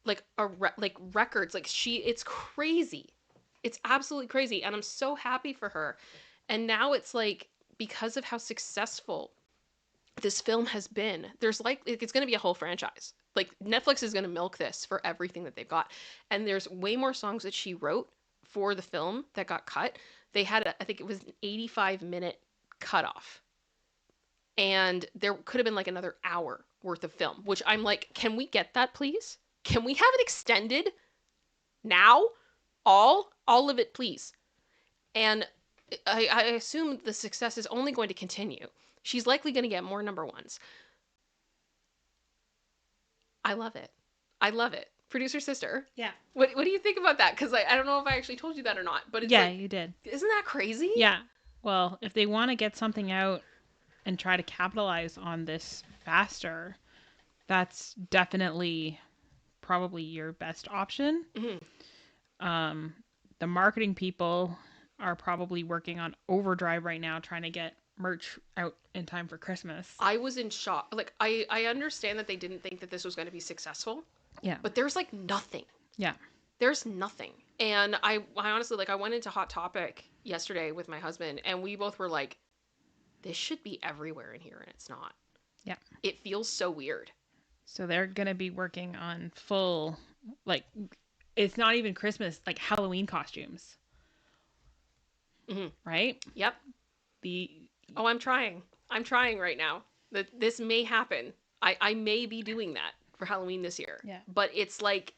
like records. Like, it's crazy. It's absolutely crazy, and I'm so happy for her. And now it's like, because of how successful this film has been, there's like, it's going to be a whole franchise. Like, Netflix is going to milk this for everything that they've got. And there's way more songs that she wrote for the film that got cut. They had, I think it was an 85-minute cutoff. And there could have been like another hour worth of film, which I'm like, can we get that, please? Can we have it extended now? All of it, please. And I assume the success is only going to continue. She's likely going to get more #1s. I love it. I love it. Producer sister. Yeah. What do you think about that? Because I don't know if I actually told you that or not. But it's yeah, like, you did. Isn't that crazy? Yeah. Well, if they want to get something out and try to capitalize on this faster, that's definitely probably your best option. Mm-hmm. The marketing people are probably working on overdrive right now, trying to get merch out in time for Christmas. I was in shock. Like, I understand that they didn't think that this was going to be successful. Yeah. But there's like nothing. Yeah. There's nothing. And I honestly, like, I went into Hot Topic yesterday with my husband, and we both were like, this should be everywhere in here, and it's not. Yeah. It feels so weird. So they're going to be working on full, like, it's not even Christmas, like Halloween costumes. Mm-hmm. Right? Yep. Oh, I'm trying right now. This may happen. I may be doing that for Halloween this year. Yeah. But it's like,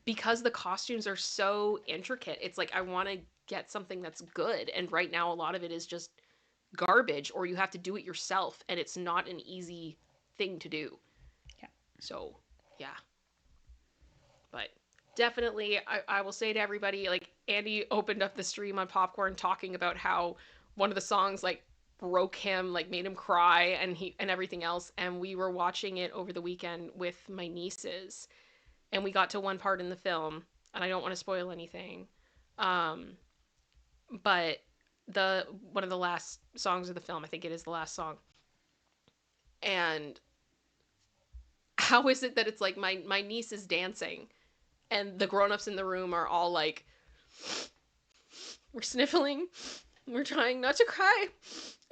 because the costumes are so intricate, it's like, I want to get something that's good. And right now, a lot of it is just garbage, or you have to do it yourself, and it's not an easy thing to do. Yeah. So, yeah. But definitely, I will say to everybody, like, Andy opened up the stream on Popcorn talking about how one of the songs, like, broke him, like, made him cry, and everything else. And we were watching it over the weekend with my nieces, and we got to one part in the film, and I don't want to spoil anything, but one of the last songs of the film, I think it is the last song. And how is it that it's like my niece is dancing, and the grown-ups in the room are all like, we're sniffling, we're trying not to cry,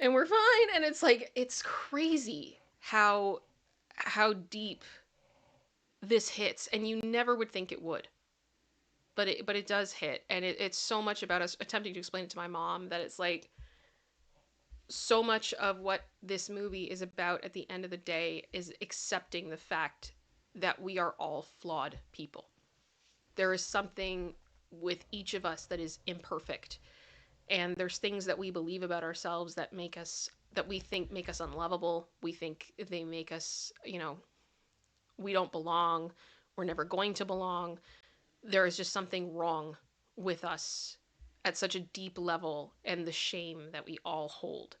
and we're fine. And it's like, it's crazy how deep this hits, and you never would think it would. But it does hit, and it's so much about us attempting to explain it to my mom that it's like, so much of what this movie is about at the end of the day is accepting the fact that we are all flawed people. There is something with each of us that is imperfect, and there's things that we believe about ourselves that we think make us unlovable. We think they make us, we don't belong. We're never going to belong. There is just something wrong with us at such a deep level, and the shame that we all hold.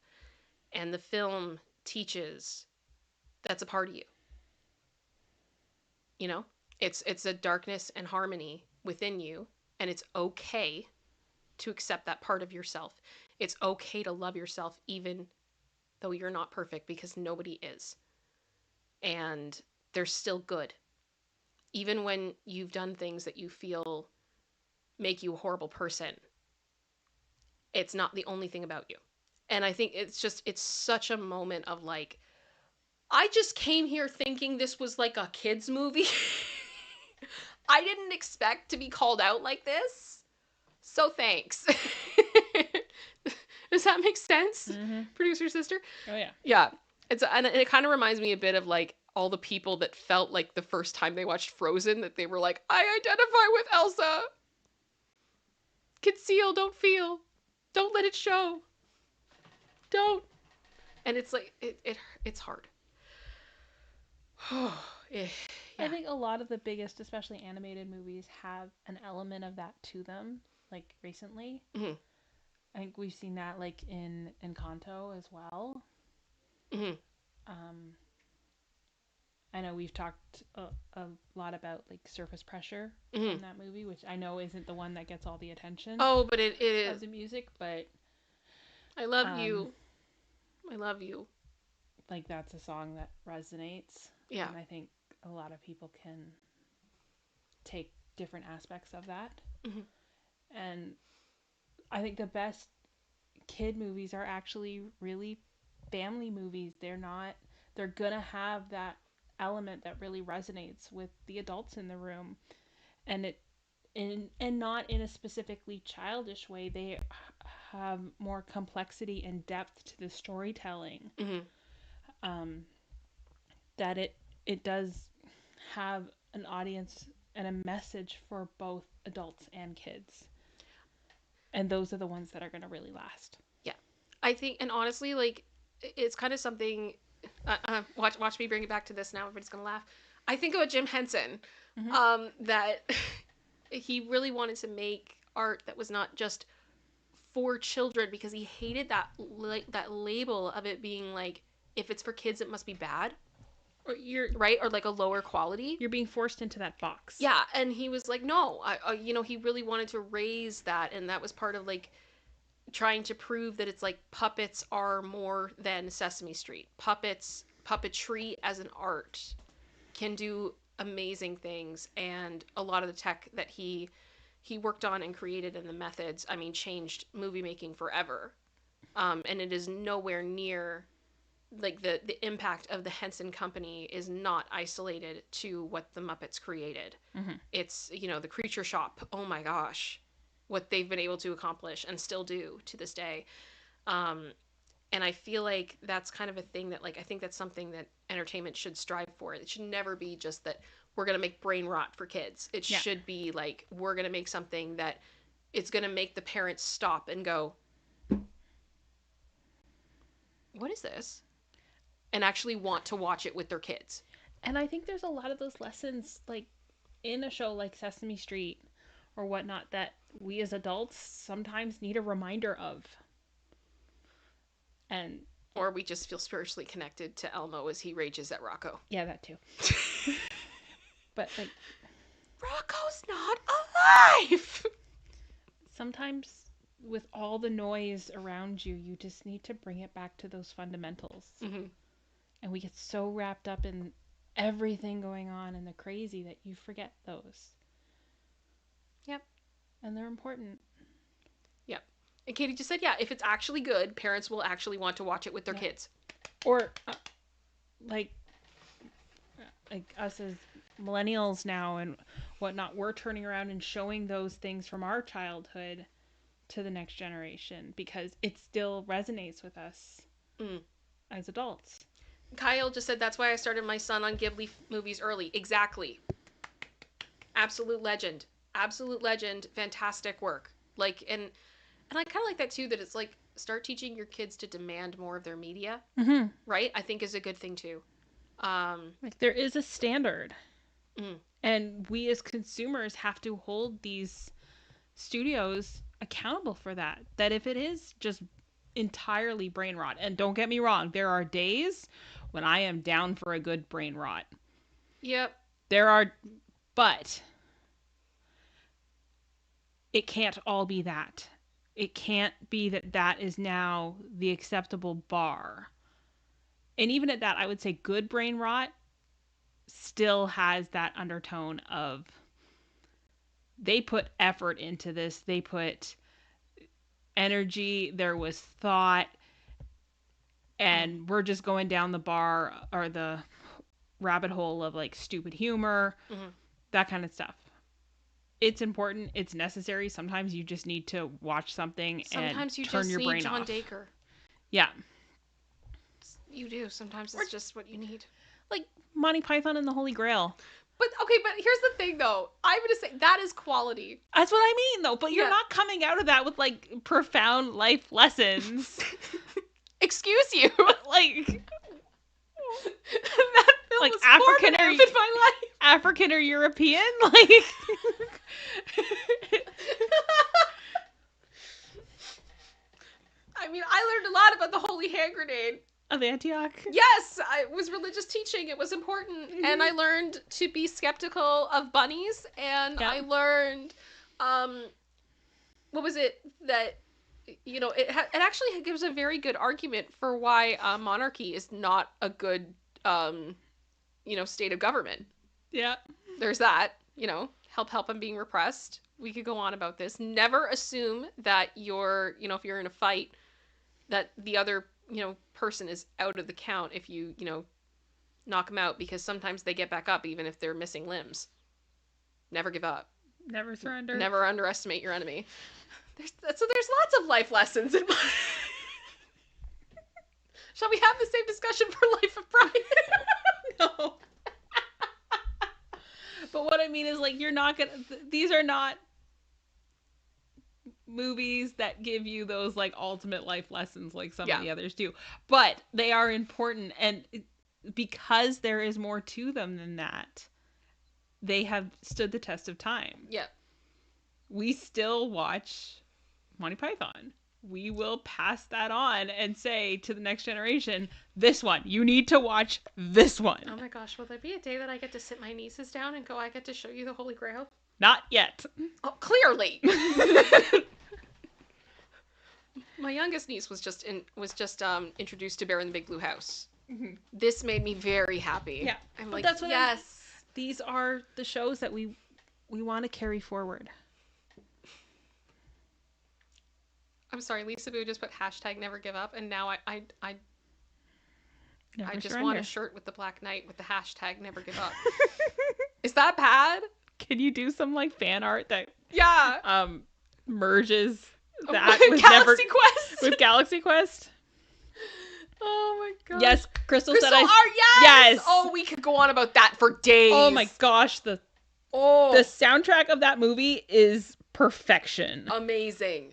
And the film teaches that's a part of you. It's a darkness and harmony within you, and it's okay to accept that part of yourself. It's okay to love yourself even though you're not perfect, because nobody is. And there's still good. Even when you've done things that you feel make you a horrible person, it's not the only thing about you. And I think it's such a moment of like, I just came here thinking this was like a kid's movie. I didn't expect to be called out like this. So thanks. Does that make sense? Mm-hmm. Producer sister? Oh yeah. Yeah. And it kind of reminds me a bit of like all the people that felt like the first time they watched Frozen that they were like, I identify with Elsa. Conceal, don't feel. Don't let it show. Don't. And it's like it's hard. Yeah. I think a lot of the biggest, especially animated movies, have an element of that to them. Like recently, mm-hmm. I think we've seen that like in Encanto as well. Mm-hmm. I know we've talked a lot about like surface pressure mm-hmm. in that movie, which I know isn't the one that gets all the attention. Oh, but it is of the music. But I love you. I love you. Like that's a song that resonates. Yeah, and I think a lot of people can take different aspects of that. Mm-hmm. And I think the best kid movies are actually really family movies. They're gonna have that element that really resonates with the adults in the room, and not in a specifically childish way. They have more complexity and depth to the storytelling. Mm-hmm. That it does have an audience and a message for both adults and kids. And those are the ones that are going to really last. Yeah. I think, and honestly, like, it's kind of something, watch me bring it back to this now, everybody's going to laugh. I think about Jim Henson, Mm-hmm. That he really wanted to make art that was not just for children because he hated that label of it being like, if it's for kids, it must be bad. Or right, or like a lower quality. You're being forced into that box. Yeah, and he was like, no, he really wanted to raise that, and that was part of like trying to prove that it's like puppets are more than Sesame Street. Puppetry as an art can do amazing things, and a lot of the tech that he worked on and created and the methods, I mean, changed movie making forever. And it is nowhere near like the impact of the Henson Company is not isolated to what the Muppets created. Mm-hmm. It's, the Creature Shop. Oh my gosh, what they've been able to accomplish and still do to this day. And I feel like that's kind of a thing that, like, I think that's something that entertainment should strive for. It should never be just that we're going to make brain rot for kids. It should be like, we're going to make something that it's going to make the parents stop and go, what is this? And actually want to watch it with their kids. And I think there's a lot of those lessons, like, in a show like Sesame Street or whatnot, that we as adults sometimes need a reminder of. Or we just feel spiritually connected to Elmo as he rages at Rocco. Yeah, that too. But, like, Rocco's not alive! Sometimes with all the noise around you, you just need to bring it back to those fundamentals. Mm-hmm. And we get so wrapped up in everything going on and the crazy that you forget those. Yep. And they're important. Yep. And Katie just said, yeah, if it's actually good, parents will actually want to watch it with their kids. Or, like us as millennials now and whatnot, we're turning around and showing those things from our childhood to the next generation because it still resonates with us as adults. Kyle just said, that's why I started my son on Ghibli movies early. Exactly. Absolute legend. Fantastic work. Like, and I kind of like that too, that it's like, start teaching your kids to demand more of their media. Mm-hmm. Right? I think is a good thing too. Like, there is a standard. And we as consumers have to hold these studios accountable for that. That if it is just entirely brain rot, and don't get me wrong, there are days when I am down for a good brain rot. Yep. But it can't all be that. It can't be that is now the acceptable bar. And even at that, I would say good brain rot still has that undertone of they put effort into this. They put energy. There was thought. and we're just going down the bar or the rabbit hole of like stupid humor, that kind of stuff. It's important. It's necessary. Sometimes you just need to watch something and turn your brain off. Sometimes you just need John Dacre. Yeah. You do. Sometimes it's just what you need. Like Monty Python and the Holy Grail. But here's the thing though. I'm going to say that is quality. That's what I mean though. But you're not coming out of that with like profound life lessons. Excuse you. Like that film like was African or in my life. African or European? Like I mean, I learned a lot about the Holy Hand Grenade. Of Antioch? Yes, it was religious teaching. It was important. And I learned to be skeptical of bunnies. And I learned, what was it that, you know, it actually gives a very good argument for why monarchy is not a good, you know, state of government. Yeah. There's that, you know, help I'm being repressed. We could go on about this. Never assume that you're, you know, if you're in a fight, that the other, you know, person is out of the count if you, you know, knock them out, because sometimes they get back up even if they're missing limbs. Never give up. Never surrender. Never underestimate your enemy. There's lots of life lessons in my... Shall we have the same discussion for Life of Brian? No. But what I mean is, like, you're not gonna... These are not movies that give you those, like, ultimate life lessons like some of the others do. But they are important, and because there is more to them than that, they have stood the test of time. Yeah. We still watch Monty Python. We will pass that on and say to the next generation, this one, you need to watch this one. Oh my gosh, will there be a day that I get to sit my nieces down and go, I get to show you the Holy Grail? Not yet. Oh, clearly. My youngest niece was just introduced to Bear in the Big Blue House. Mm-hmm. This made me very happy. Yeah. I'm like, that's what yes. These are the shows that we want to carry forward. I'm sorry, Lisa Boo just put hashtag never give up, and now I just want a shirt with the Black Knight with the hashtag never give up. Is that bad? Can you do some like fan art that merges that with Galaxy Quest? With Galaxy Quest? Oh my gosh. Yes, Crystal said art, yes! Oh, we could go on about that for days. Oh my gosh, the soundtrack of that movie is perfection. Amazing.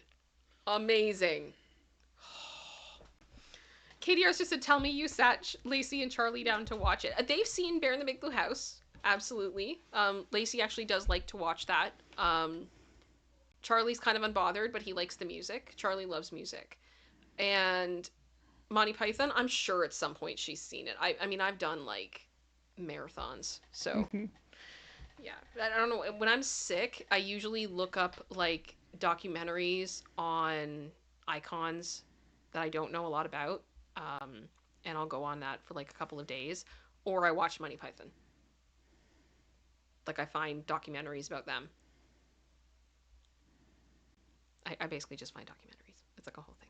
Katie Rose just said, tell me you sat Lacey and Charlie down to watch it. They've seen Bear in the Big Blue House. Absolutely. Lacey actually does like to watch that. Charlie's kind of unbothered, but he likes the music. Charlie loves music. And Monty Python, I'm sure at some point she's seen it. I mean, I've done like marathons. So, yeah. I don't know. When I'm sick, I usually look up like documentaries on icons that I don't know a lot about, and I'll go on that for like a couple of days, or I watch Monty Python. Like I find documentaries about them. I basically just find documentaries. It's like a whole thing.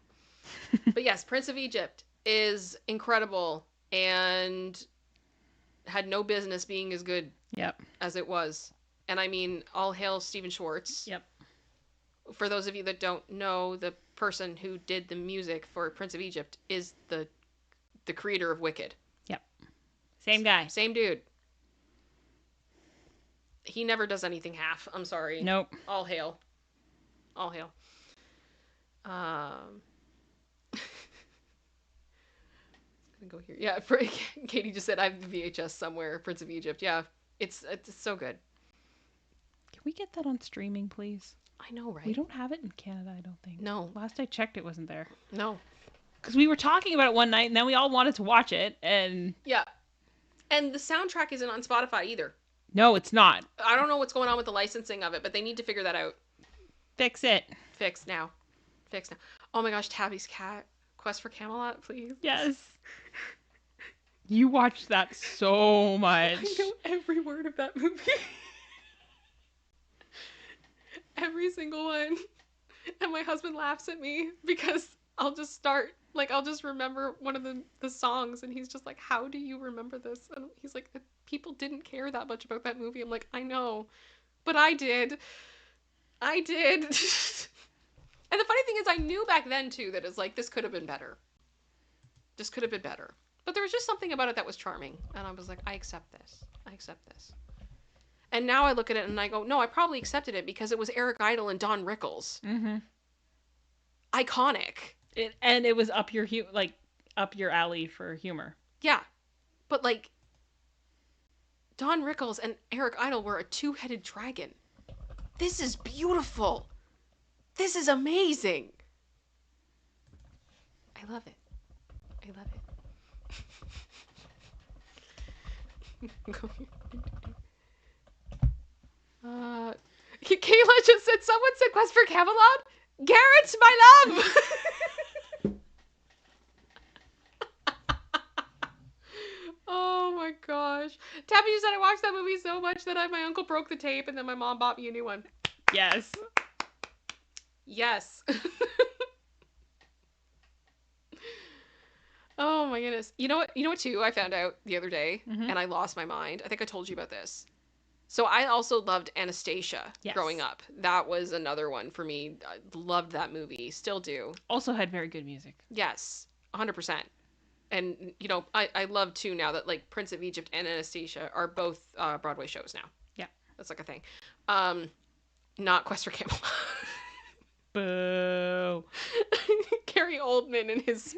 But yes, Prince of Egypt is incredible and had no business being as good as it was. And I mean, all hail Stephen Schwartz. Yep. For those of you that don't know, the person who did the music for Prince of Egypt is the creator of Wicked. Yep. Same guy. Same dude. He never does anything half. I'm sorry. Nope. All hail. Gonna go here. Yeah, Katie just said I have the VHS somewhere. Prince of Egypt. Yeah, it's so good. Can we get that on streaming, please? I know, right? We don't have it in Canada, I don't think. No. Last I checked, it wasn't there. No. Because we were talking about it one night, and then we all wanted to watch it, and... Yeah. And the soundtrack isn't on Spotify either. No, it's not. I don't know what's going on with the licensing of it, but they need to figure that out. Fix it. Fix now. Oh my gosh, Tabby's Cat. Quest for Camelot, please. Yes. You watched that so much. I know every word of that movie. Every single one. And my husband laughs at me because I'll just remember one of the songs, and he's just like, how do you remember this? And he's like, people didn't care that much about that movie. I'm like, I know, but I did. And the funny thing is, I knew back then too that it's like, this could have been better. This could have been better. But there was just something about it that was charming, and I was like, I accept this. And now I look at it and I go, no, I probably accepted it because it was Eric Idle and Don Rickles. Mm-hmm. Iconic. It was up your alley for humor. Yeah. But like, Don Rickles and Eric Idle were a two-headed dragon. This is beautiful. This is amazing. I love it. Kayla just said, someone said Quest for Camelot? Garrett, my love! Oh my gosh. Tabby just said, I watched that movie so much that my uncle broke the tape and then my mom bought me a new one. Yes. Yes. Oh my goodness. You know what too I found out the other day, and I lost my mind. I think I told you about this. So I also loved Anastasia growing up. That was another one for me. I loved that movie. Still do. Also had very good music. Yes. 100%. And, I love too now that like Prince of Egypt and Anastasia are both Broadway shows now. Yeah. That's like a thing. Not Quest for Camelot. Boo. Gary Oldman and his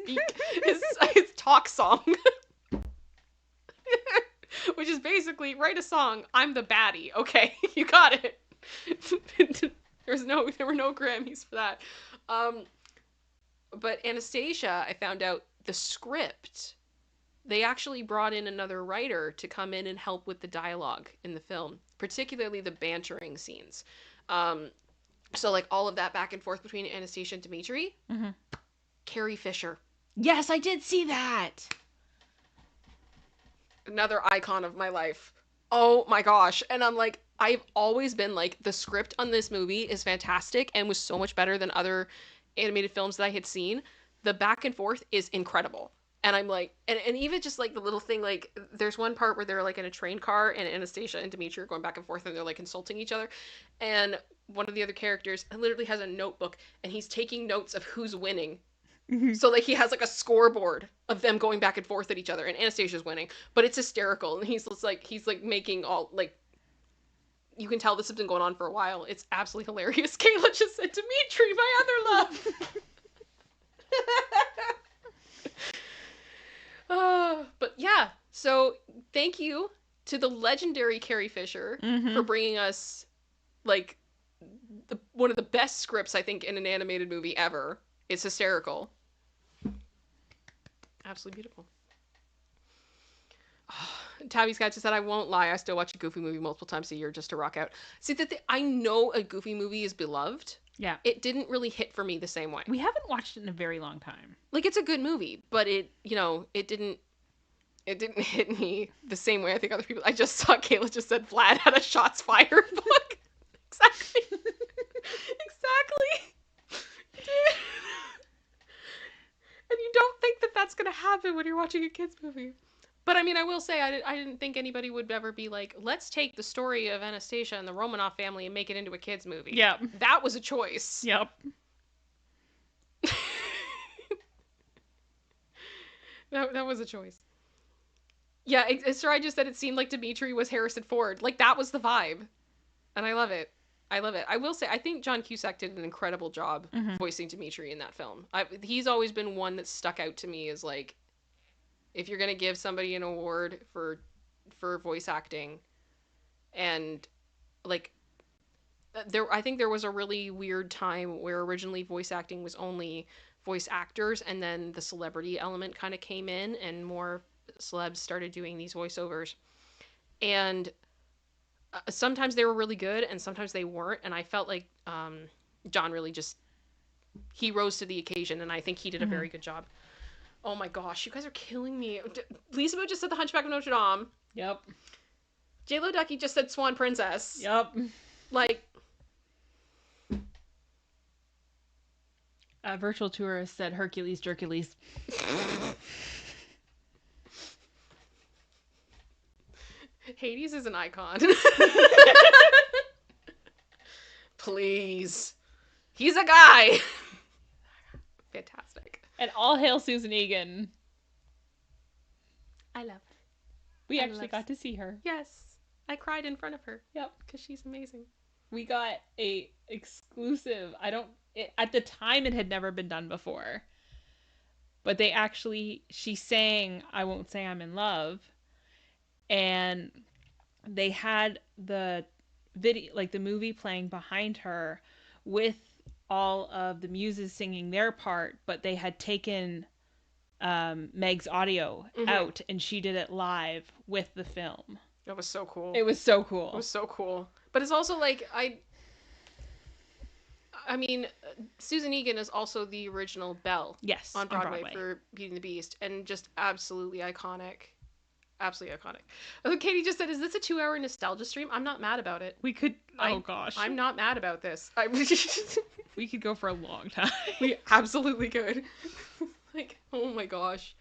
talk song. Which is basically, write a song, I'm the baddie. Okay, you got it. There were no Grammys for that. But Anastasia, I found out the script, they actually brought in another writer to come in and help with the dialogue in the film, particularly the bantering scenes. So like all of that back and forth between Anastasia and Dimitri. Mm-hmm. Carrie Fisher. Yes, I did see that. Another icon of my life. Oh my gosh. And I'm like, I've always been like, the script on this movie is fantastic and was so much better than other animated films that I had seen. The back and forth is incredible. And I'm like, and even just like the little thing, like there's one part where they're like in a train car and Anastasia and Dimitri are going back and forth and they're like insulting each other. And one of the other characters literally has a notebook and he's taking notes of who's winning. Mm-hmm. So like he has like a scoreboard of them going back and forth at each other and Anastasia's winning, but it's hysterical. And he's like making all like, you can tell this has been going on for a while. It's absolutely hilarious. Kayla just said, Dimitri, my other love. But yeah, so thank you to the legendary Carrie Fisher for bringing us like one of the best scripts I think in an animated movie ever. It's hysterical. Absolutely beautiful. Tabby's got just said, I won't lie, I still watch a Goofy movie multiple times a year just to rock out. See, I know a Goofy movie is beloved. Yeah. It didn't really hit for me the same way. We haven't watched it in a very long time. Like, it's a good movie, but it didn't hit me the same way I think other people. I just saw Kayla just said Vlad had a shots fired book. Exactly. Exactly. And you don't think that that's going to happen when you're watching a kid's movie. But I mean, I will say, I didn't think anybody would ever be like, let's take the story of Anastasia and the Romanoff family and make it into a kid's movie. Yeah. That was a choice. Yep. That was a choice. Yeah, Sarai just said it seemed like Dimitri was Harrison Ford. Like, that was the vibe. And I love it. I love it. I will say, I think John Cusack did an incredible job voicing Dimitri in that film. He's always been one that stuck out to me as, like, if you're going to give somebody an award for voice acting, and, like, I think there was a really weird time where originally voice acting was only voice actors, and then the celebrity element kind of came in, and more celebs started doing these voiceovers. And sometimes they were really good, and sometimes they weren't, and I felt like John really he rose to the occasion, and I think he did a very good job. Oh my gosh, you guys are killing me. Lisa Boo just said The Hunchback of Notre Dame. Yep. J-Lo Ducky just said Swan Princess. Yep. Like, Virtual Tourist said Hercules Jercules. Hades is an icon. Please. He's a guy. Fantastic. And all hail Susan Egan. I love her. We actually got to see her. Yes. I cried in front of her. Yep. Because she's amazing. We got a exclusive. At the time it had never been done before. But she sang I Won't Say I'm in Love. And they had the video, like the movie playing behind her with all of the muses singing their part, but they had taken Meg's audio out and she did it live with the film. That was so cool. It was so cool. It was so cool. But it's also like, I mean, Susan Egan is also the original Belle. Yes, on Broadway for Beauty and the Beast, and just absolutely iconic. Absolutely iconic. Oh, Katie just said, is this a 2-hour nostalgia stream? I'm not mad about it. We could, gosh. I'm not mad about this. We could go for a long time. We absolutely could. Like, oh my gosh.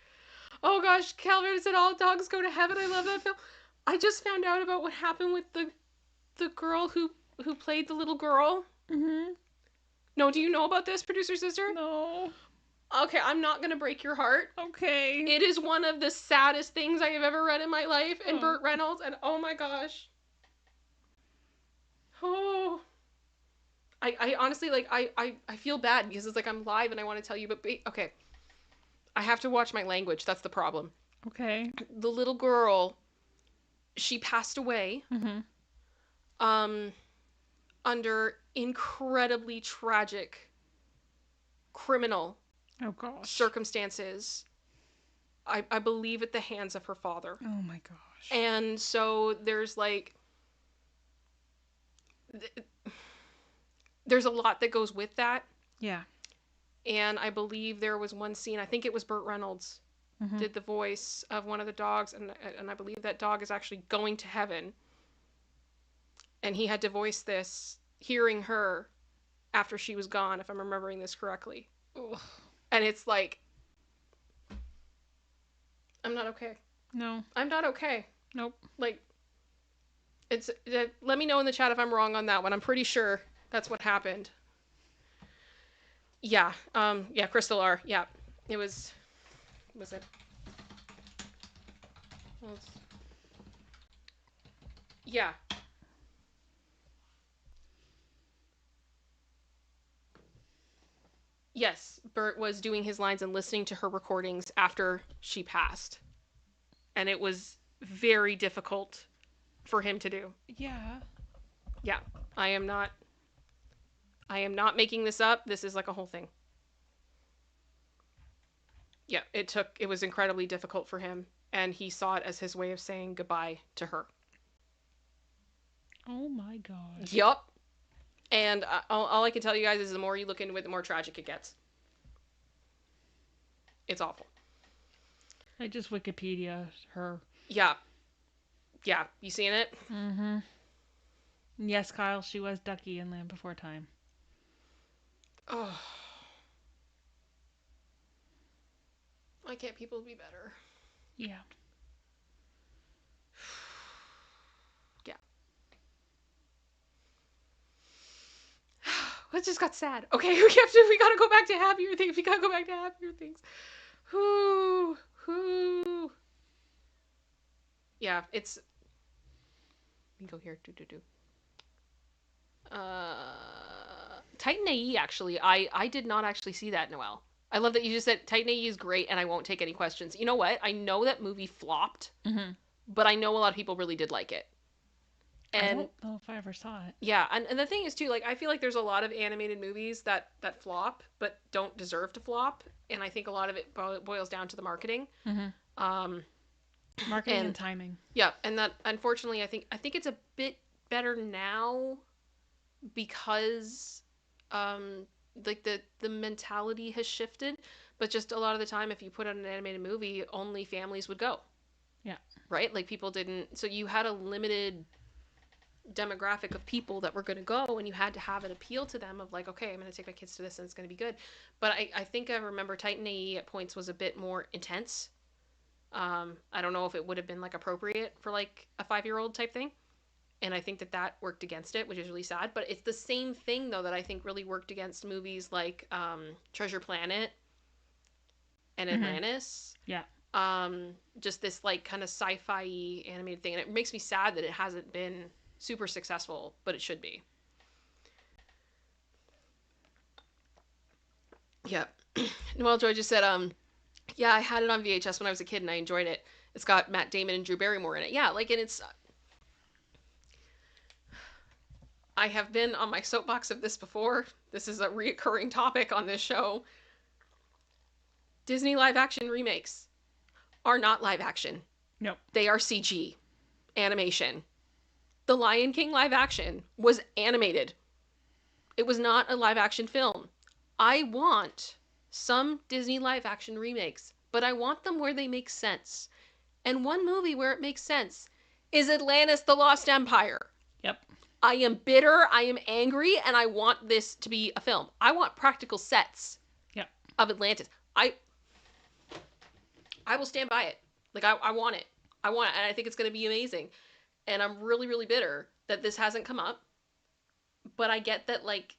Oh gosh, Calvin said all dogs go to heaven. I love that film. I just found out about what happened with the girl who played the little girl. Mm-hmm. No, do you know about this, producer sister? No. Okay, I'm not gonna break your heart. Okay. It is one of the saddest things I have ever read in my life, and Burt Reynolds, and oh my gosh. Oh. I honestly, like, I feel bad, because it's like I'm live and I want to tell you, but okay. I have to watch my language, that's the problem. Okay. The little girl, she passed away. Under incredibly tragic criminal circumstances. I believe at the hands of her father. Oh my gosh. And so there's like there's a lot that goes with that. Yeah. And I believe there was one scene, I think it was Burt Reynolds did the voice of one of the dogs, and I believe that dog is actually going to heaven. And he had to voice this, hearing her after she was gone, if I'm remembering this correctly. Ugh. And it's like, I'm not okay. No. I'm not okay. Nope. Like, it's, let me know in the chat if I'm wrong on that one. I'm pretty sure that's what happened. Yeah. Yeah, Crystal R. Yeah. It was it? Yeah. Yes, Bert was doing his lines and listening to her recordings after she passed. And it was very difficult for him to do. Yeah. Yeah. I am not making this up. This is like a whole thing. Yeah, it was incredibly difficult for him, and he saw it as his way of saying goodbye to her. Oh my gosh. Yup. And all I can tell you guys is the more you look into it, the more tragic it gets. It's awful. I just Wikipedia her. Yeah. Yeah, you seen it? Mm-hmm. Yes, Kyle, she was Ducky in Land Before Time. Oh. Why can't people be better? Yeah. Yeah. It just got sad. Okay, we gotta go back to happier things. Whoo. Yeah, it's... Let me go here. Titan AE, actually. I did not actually see that, Noelle. I love that you just said Titan AE is great and I won't take any questions. You know what? I know that movie flopped, but I know a lot of people really did like it. And I don't know if I ever saw it. Yeah, and the thing is, too, like, I feel like there's a lot of animated movies that flop, but don't deserve to flop, and I think a lot of it boils down to the marketing. Marketing and timing. Yeah, and that, unfortunately, I think it's a bit better now because, like, the mentality has shifted, but just a lot of the time, if you put out an animated movie, only families would go. Yeah. Right? Like, people didn't... So you had a limited demographic of people that were going to go, and you had to have an appeal to them of like, okay, I'm going to take my kids to this and it's going to be good. But I think I remember Titan AE at points was a bit more intense. I don't know if it would have been like appropriate for like a 5-year-old type thing. And I think that worked against it, which is really sad. But it's the same thing, though, that I think really worked against movies like Treasure Planet and Atlantis. Yeah. Just this like kind of sci-fi animated thing. And it makes me sad that it hasn't been super successful, but it should be. Yeah. Noelle Joy just said, yeah, I had it on VHS when I was a kid and I enjoyed it. It's got Matt Damon and Drew Barrymore in it. Yeah, like, and it's... I have been on my soapbox of this before. This is a reoccurring topic on this show. Disney live action remakes are not live action. Nope. They are CG animation. The Lion King live action was animated. It was not a live action film. I want some Disney live action remakes, but I want them where they make sense. And one movie where it makes sense is Atlantis: The Lost Empire. Yep. I am bitter, I am angry, and I want this to be a film. I want practical sets of Atlantis. I will stand by it. Like, I want it. I want it, and I think it's going to be amazing. And I'm really, really bitter that this hasn't come up. But I get that, like,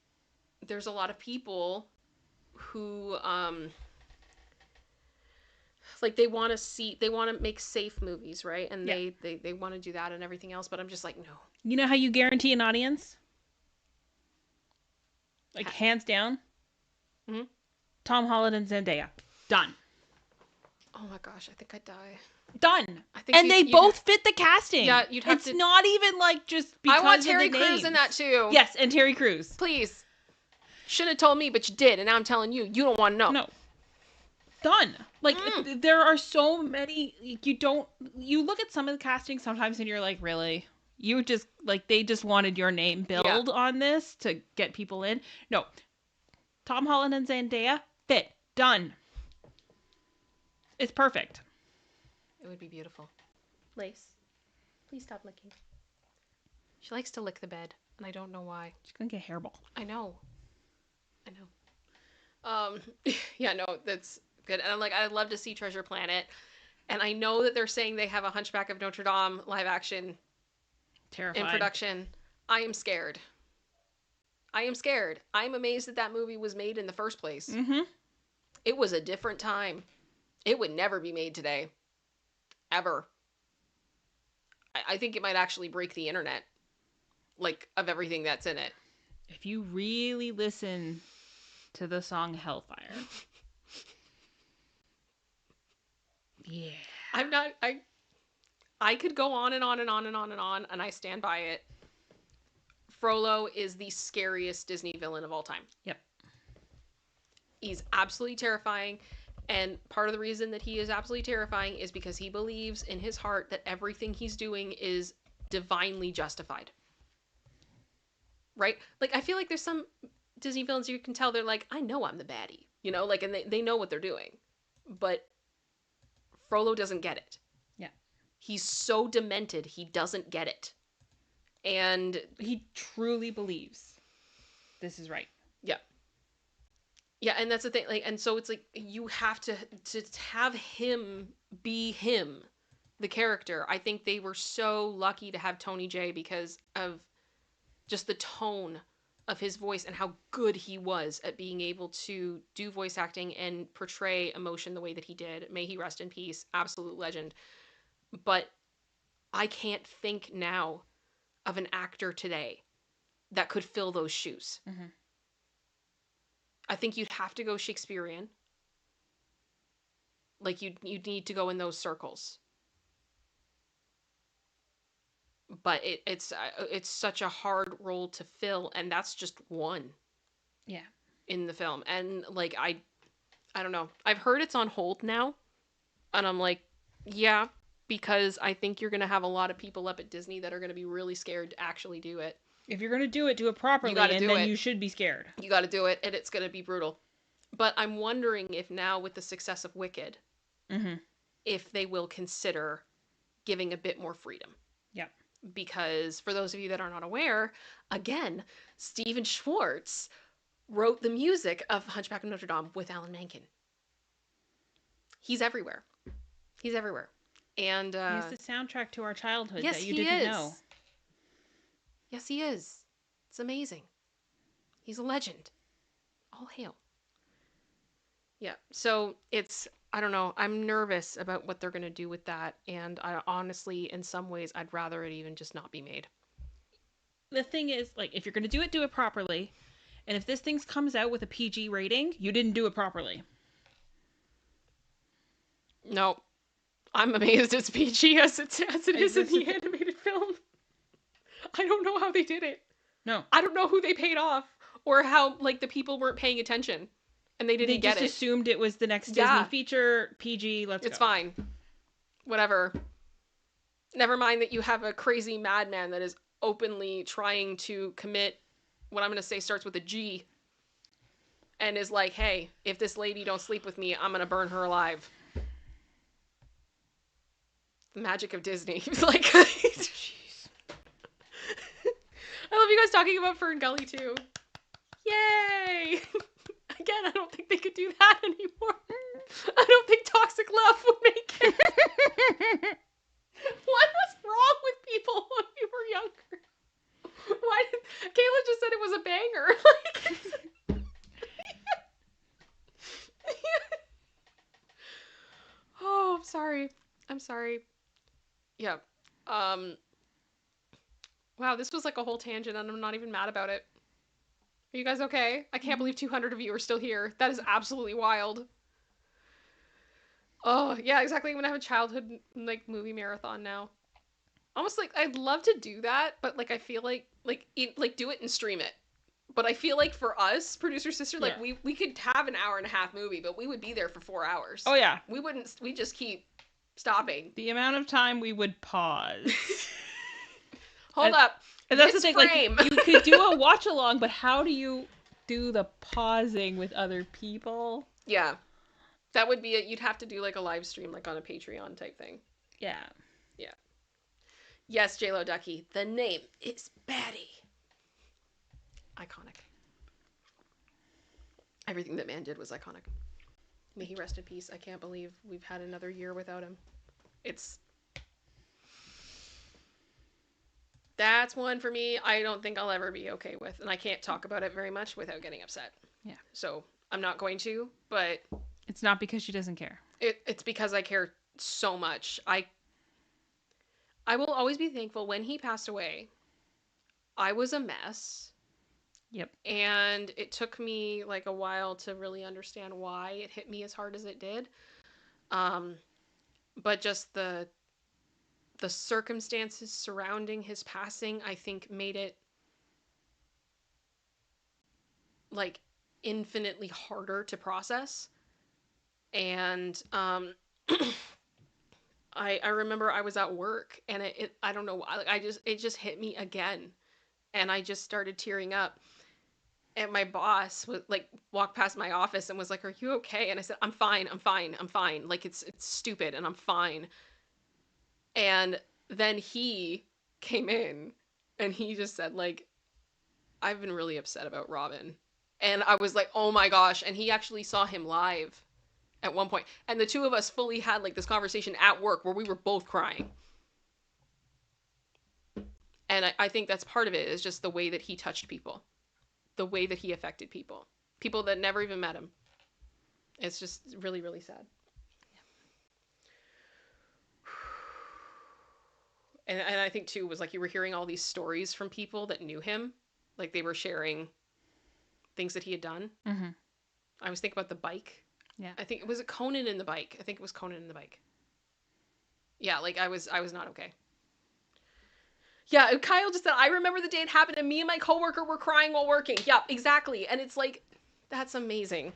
there's a lot of people who, like, they want to make safe movies, right? And they want to do that and everything else, but I'm just like, no. You know how you guarantee an audience? Like, hands down? Mm-hmm. Tom Holland and Zendaya. Done. Oh my gosh, I think I'd die. Done. I think and they both fit the casting. Yeah, you'd have to... It's not even like just because I want Terry of the Crews names. in that too. Yes, and Terry Crews. Please. Shouldn't have told me, but you did, and now I'm telling you. You don't want to know. No. Done. Like, there are so many... You look at some of the casting sometimes and you're like, really? You just... Like, they just wanted your name billed on this to get people in? No. Tom Holland and Zendaya, fit. Done. It's perfect. It would be beautiful. Lace, please stop licking. She likes to lick the bed, and I don't know why. She's gonna get hairball. I know. Yeah, no, that's good. And I'm like, I'd love to see Treasure Planet. And I know that they're saying they have a Hunchback of Notre Dame live action in production. I am scared. I'm amazed that movie was made in the first place. Mm-hmm. It was a different time. It would never be made today. Ever. I think it might actually break the internet. Like, of everything that's in it. If you really listen to the song Hellfire. Yeah. I could go on and on and on and on and on, and I stand by it. Frollo is the scariest Disney villain of all time. Yep. He's absolutely terrifying. And part of the reason that he is absolutely terrifying is because he believes in his heart that everything he's doing is divinely justified. Right? Like, I feel like there's some Disney villains you can tell they're like, I know I'm the baddie. You know? Like, and they know what they're doing. But Frollo doesn't get it. Yeah. He's so demented, he doesn't get it. And he truly believes this is right. Yeah. Yeah, and that's the thing. Like, and so it's like you have to have him be him, the character. I think they were so lucky to have Tony Jay because of just the tone of his voice and how good he was at being able to do voice acting and portray emotion the way that he did. May he rest in peace. Absolute legend. But I can't think now of an actor today that could fill those shoes. Mm-hmm. I think you'd have to go Shakespearean. Like, you'd need to go in those circles. But it's such a hard role to fill, and that's just one. Yeah. In the film. And, like, I don't know. I've heard it's on hold now. And I'm like, yeah, because I think you're going to have a lot of people up at Disney that are going to be really scared to actually do it. If you're going to do it properly, and then you should be scared. You got to do it, and it's going to be brutal. But I'm wondering if now, with the success of Wicked, mm-hmm. if they will consider giving a bit more freedom. Yeah. because for those of you that are not aware, again, Stephen Schwartz wrote the music of Hunchback of Notre Dame with Alan Menken. He's everywhere. He's everywhere. And he's the soundtrack to our childhood yes, that you didn't know. Yes, he is. It's amazing. He's a legend. All hail. Yeah. So it's, I don't know. I'm nervous about what they're going to do with that. And I honestly, in some ways, I'd rather it even just not be made. The thing is, like, if you're going to do it properly. And if this thing comes out with a PG rating, you didn't do it properly. No. I'm amazed it's PG as it is in the animated film. I don't know how they did it. No. I don't know who they paid off or how, like, the people weren't paying attention and they didn't get it. They just assumed it was the next Disney feature, PG, let's go. It's fine. Whatever. Never mind that you have a crazy madman that is openly trying to commit what I'm going to say starts with a G and is like, hey, if this lady don't sleep with me, I'm going to burn her alive. The magic of Disney. Like, jeez. I love you guys talking about Fern Gully too. Yay! Again, I don't think they could do that anymore. I don't think Toxic Love would make it. What was wrong with people when we were younger? Why did Kayla just said it was a banger? Like, oh, I'm sorry. I'm sorry. Yeah. Wow, this was like a whole tangent and I'm not even mad about it. Are you guys okay? I can't believe 200 of you are still here. That is absolutely wild. Oh, yeah, exactly. I'm gonna have a childhood, like, movie marathon now. Almost like, I'd love to do that, but, like, I feel like do it and stream it. But I feel like for us, producer sister, like, we could have an hour and a half movie, but we would be there for 4 hours. Oh, yeah. We just keep stopping. The amount of time we would pause. Hold up. And that's the thing, frame. Like, you could do a watch along, but how do you do the pausing with other people? Yeah. That would be it. You'd have to do like a live stream, like on a Patreon type thing. Yeah. Yeah. Yes, JLo Ducky. The name is Batty. Iconic. Everything that man did was iconic. May he rest in peace. I can't believe we've had another year without him. That's one for me I don't think I'll ever be okay with. And I can't talk about it very much without getting upset. Yeah. So I'm not going to, but... It's not because she doesn't care. It's because I care so much. I will always be thankful. When he passed away, I was a mess. Yep. And it took me like a while to really understand why it hit me as hard as it did. But just the circumstances surrounding his passing, I think made it like infinitely harder to process. And I remember I was at work and it I don't know why, like it just hit me again, and I just started tearing up. And my boss was like walked past my office and was like, "Are you okay?" And I said, "I'm fine. I'm fine. I'm fine. Like it's stupid and I'm fine." And then he came in and he just said like, "I've been really upset about Robin." And I was like, "Oh my gosh." And he actually saw him live at one point. And the two of us fully had like this conversation at work where we were both crying. And I think that's part of it, is just the way that he touched people. The way that he affected people. People that never even met him. It's just really, really sad. And I think too was like you were hearing all these stories from people that knew him. Like they were sharing things that he had done. Mm-hmm. I was thinking about the bike. Yeah. I think, was it Conan in the bike? I think it was Conan in the bike. Yeah, like I was not okay. Yeah, Kyle just said, I remember the day it happened and me and my coworker were crying while working. Yeah, exactly. And it's like, that's amazing.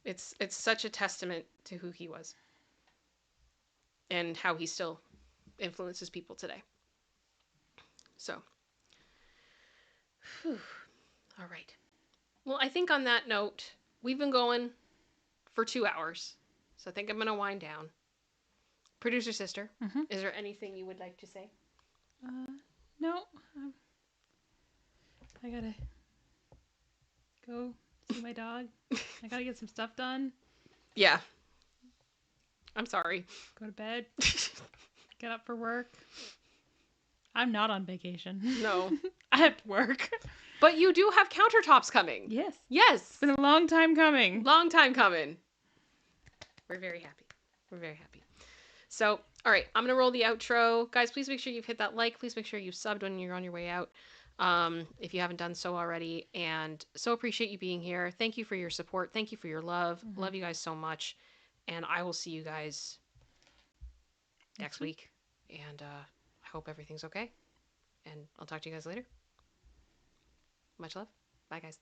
It's such a testament to who he was. And how he still influences people today. So. Whew. All right. Well, I think on that note, we've been going for 2 hours. So I think I'm going to wind down. Producer sister, Mm-hmm. is there anything you would like to say? No. I gotta go see my dog. I gotta get some stuff done. Yeah. I'm sorry. Go to bed. Get up for work. I'm not on vacation. No. I have to work. But you do have countertops coming. Yes. Yes. It's been a long time coming. Long time coming. We're very happy. We're very happy. So, all right, I'm going to roll the outro. Guys, please make sure you've hit that like. Please make sure you subbed when you're on your way out, if you haven't done so already. And so appreciate you being here. Thank you for your support. Thank you for your love. Mm-hmm. Love you guys so much. And I will see you guys next week. And I hope everything's okay. And I'll talk to you guys later. Much love. Bye, guys.